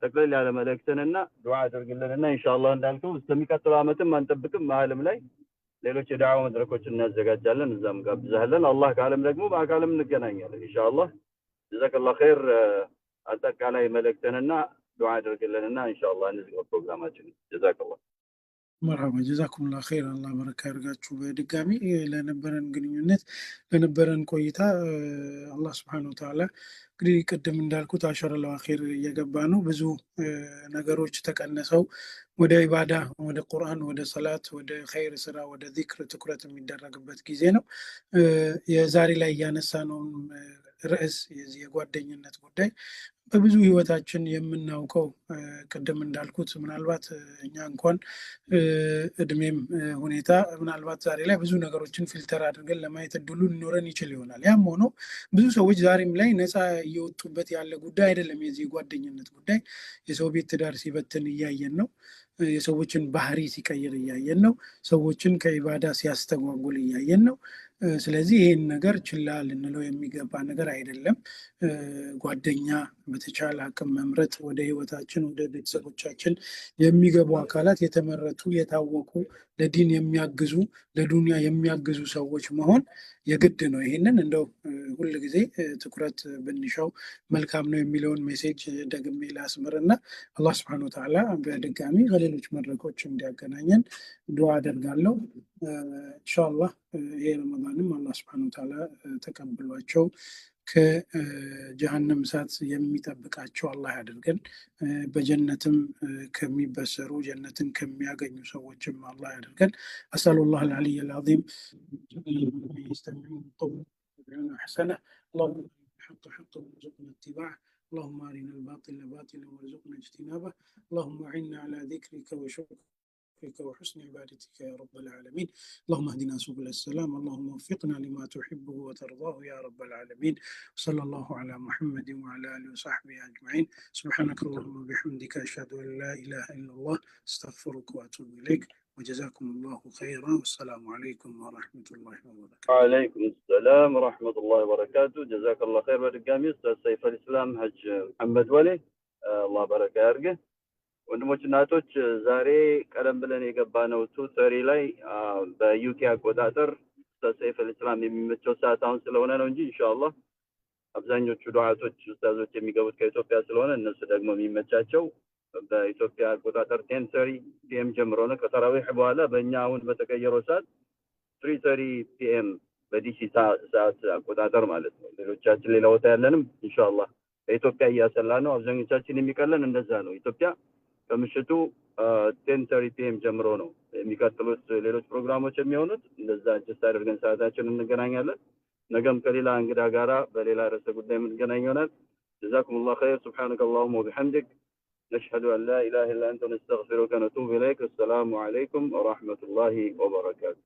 ጠቅለል ያለ መልእክትንና ዱዓ አድርግልንና ኢንሻአላህ እንዳልከው እስከሚቀጥለው አመትም አንጠብቅም መሀልም ላይ ሌሎች የዳዕዋ መድረኮችን እናዘጋጃለን እዛም ጋብዛለን አላህ ካለም ደግሞ በአካልም እንገናኛለን ኢንሻአላህ ጀዛከላሁ ኸይር አጠቃላይ መልእክትንና ዱዓ አድርግልንና ኢንሻአላህ እንዝጋው ፕሮግራማችንን ጀዛከላህ مرحبا جزاكم الله خير الله بركة ያርጋችሁ በድጋሚ ለነበረን ግንኙነት ለነበረን ቆይታ አላህ Subhanahu Wa Ta'ala እንግዲህ ቅድም እንዳልኩት አሸረል አኺር እየገባ ነው ብዙ ነገሮች ተቀነሰው ወደ ኢባዳ ወደ ቁርአን ወደ ሰላት ወደ ኸይር ስራ ወደ ዚክር ትኩረት የሚደረግበት ጊዜ ነው የዛሬ ላይ ያነሳ ነው ርዕስ የጓደኝነት ጉዳይ በብዙ ህይወታችን የምናውቀው ቅድም እንዳልኩት ምናልባት እኛ እንኳን እድሜም ሁኔታ ምናልባት ዛሬ ላይ ብዙ ነገሮችን ፊልተር አድርገን ለማየት እድሉ ሊኖረን ይችል ይሆናል ያም ሆኖ ብዙ ሰዎች ዛሬም ላይ ነፃ እየወጡበት ያለ ጉዳይ አይደለም የዚህ ጓደኝነት ጉዳይ የሰው ቤት ትዳር ሲበትን እያየን ነው የሰዎችን ባህሪ ሲቀይር እያየን ነው ሰዎችን ከኢባዳ ሲያስተጓጉል እያየን ነው ስለዚህ ይሄን ነገር ችላ ልንለው የሚገባ ነገር አይደለም ጓደኛ በተቻለ አቅም መምረጥ ወደ ህይወታችን ወደ ቤተሰቦቻችን የሚገቡ አካላት የተመረጡ የታወቁ ለዲን የሚያግዙ ለዱንያ የሚያግዙ ሰዎች መሆን የግድ ነው ይሄንን እንደው ሁሉ ጊዜ ትኩረት ብንሻው መልካም ነው የሚለውን ሜሴጅ ደግሜ ላስምርና አላህ Subhanahu Wa Ta'ala በድጋሚ በሌሎች መድረኮች እንዲያገናኘን ዱዓ አደርጋለሁ ኢንሻአላህ ይሄ ረመዳንም አላህ Subhanahu Wa Ta'ala ተቀብሏቸው ከጀሃነም እሳት የሚጠብቃቸው አላህ ያድርገን በጀነትም ከሚበሰሩ ጀነትን ከሚያገኙ ሰዎችም አላህ ያድርገን አሰላላሁ العلي العظيم يستمعون القول ويتبعون احسنه اللهم حق حقا وارزقنا اتباعه اللهم أرنا الباطل باطلا وارزقنا اجتنابه اللهم أعنا على ذكرك وشكرك وحسن عبادتك يا رب العالمين اللهم اهدنا سبل السلام اللهم وفقنا لما تحبه وترضاه يا رب العالمين صلى الله على محمد وعلى آله وصحبه أجمعين سبحانك اللهم وبحمدك أشهد أن لا إله إلا الله استغفرك وأتوب إليك وجزاكم الله خيرا والسلام عليكم ورحمة الله وبركاته وعليكم السلام ورحمة الله وبركاته جزاك الله خير በድጋሚ استاذ سيف الاسلام ሀጅ መሐመድ ወሌ አላህ በረካ ያርገ ወንድሞችና እህቶች ዛሬ ቀደም ብለን የገባነው 2:30 ላይ በዩኬ አቆጣጠር ሰይፍ الاسلام የሚመቸው ሰዓት አሁን ስለሆነ ነው እንጂ ኢንሻአላህ አብዛኞቹ ዱዓቶች ኡስታዞች የሚገቡት ከኢትዮጵያ ስለሆነ እነሱ ደግሞ የሚመቻቸው በኢትዮጵያ አቆጣጠር 10:30 ፒኤም ጀምሮ ነው ከተራዊህ በኋላ በእኛ አሁን በተቀየረው ሰዓት 3:30 ፒኤም በዲሲ ሰዓት አቆጣጠር ማለት ነው ሌሎቻችን ሌላ ቦታ ያለንም ኢንሻአላህ በኢትዮጵያ እያሰላ ነው አብዛኞቻችን የሚቀለን እንደዛ ነው ኢትዮጵያ ከምሽቱ 10:30 ፒኤም ጀምሮ ነው የሚቀጥሉት ሌሎች ፕሮግራሞች የሚሆኑት እንደዛ ጀስት አድርገን ሰዓታችንን እንገናኛለን ነገም ከሌላ እንግዳ ጋራ በሌላ ርዕሰ ጉዳይ የምንገናኝ ይሆናል جزاكم الله خير سبحانك اللهم وبحمدك نشهد أن لا إله إلا أنت نستغفرك ونتوب إليك السلام عليكم ورحمة الله وبركاته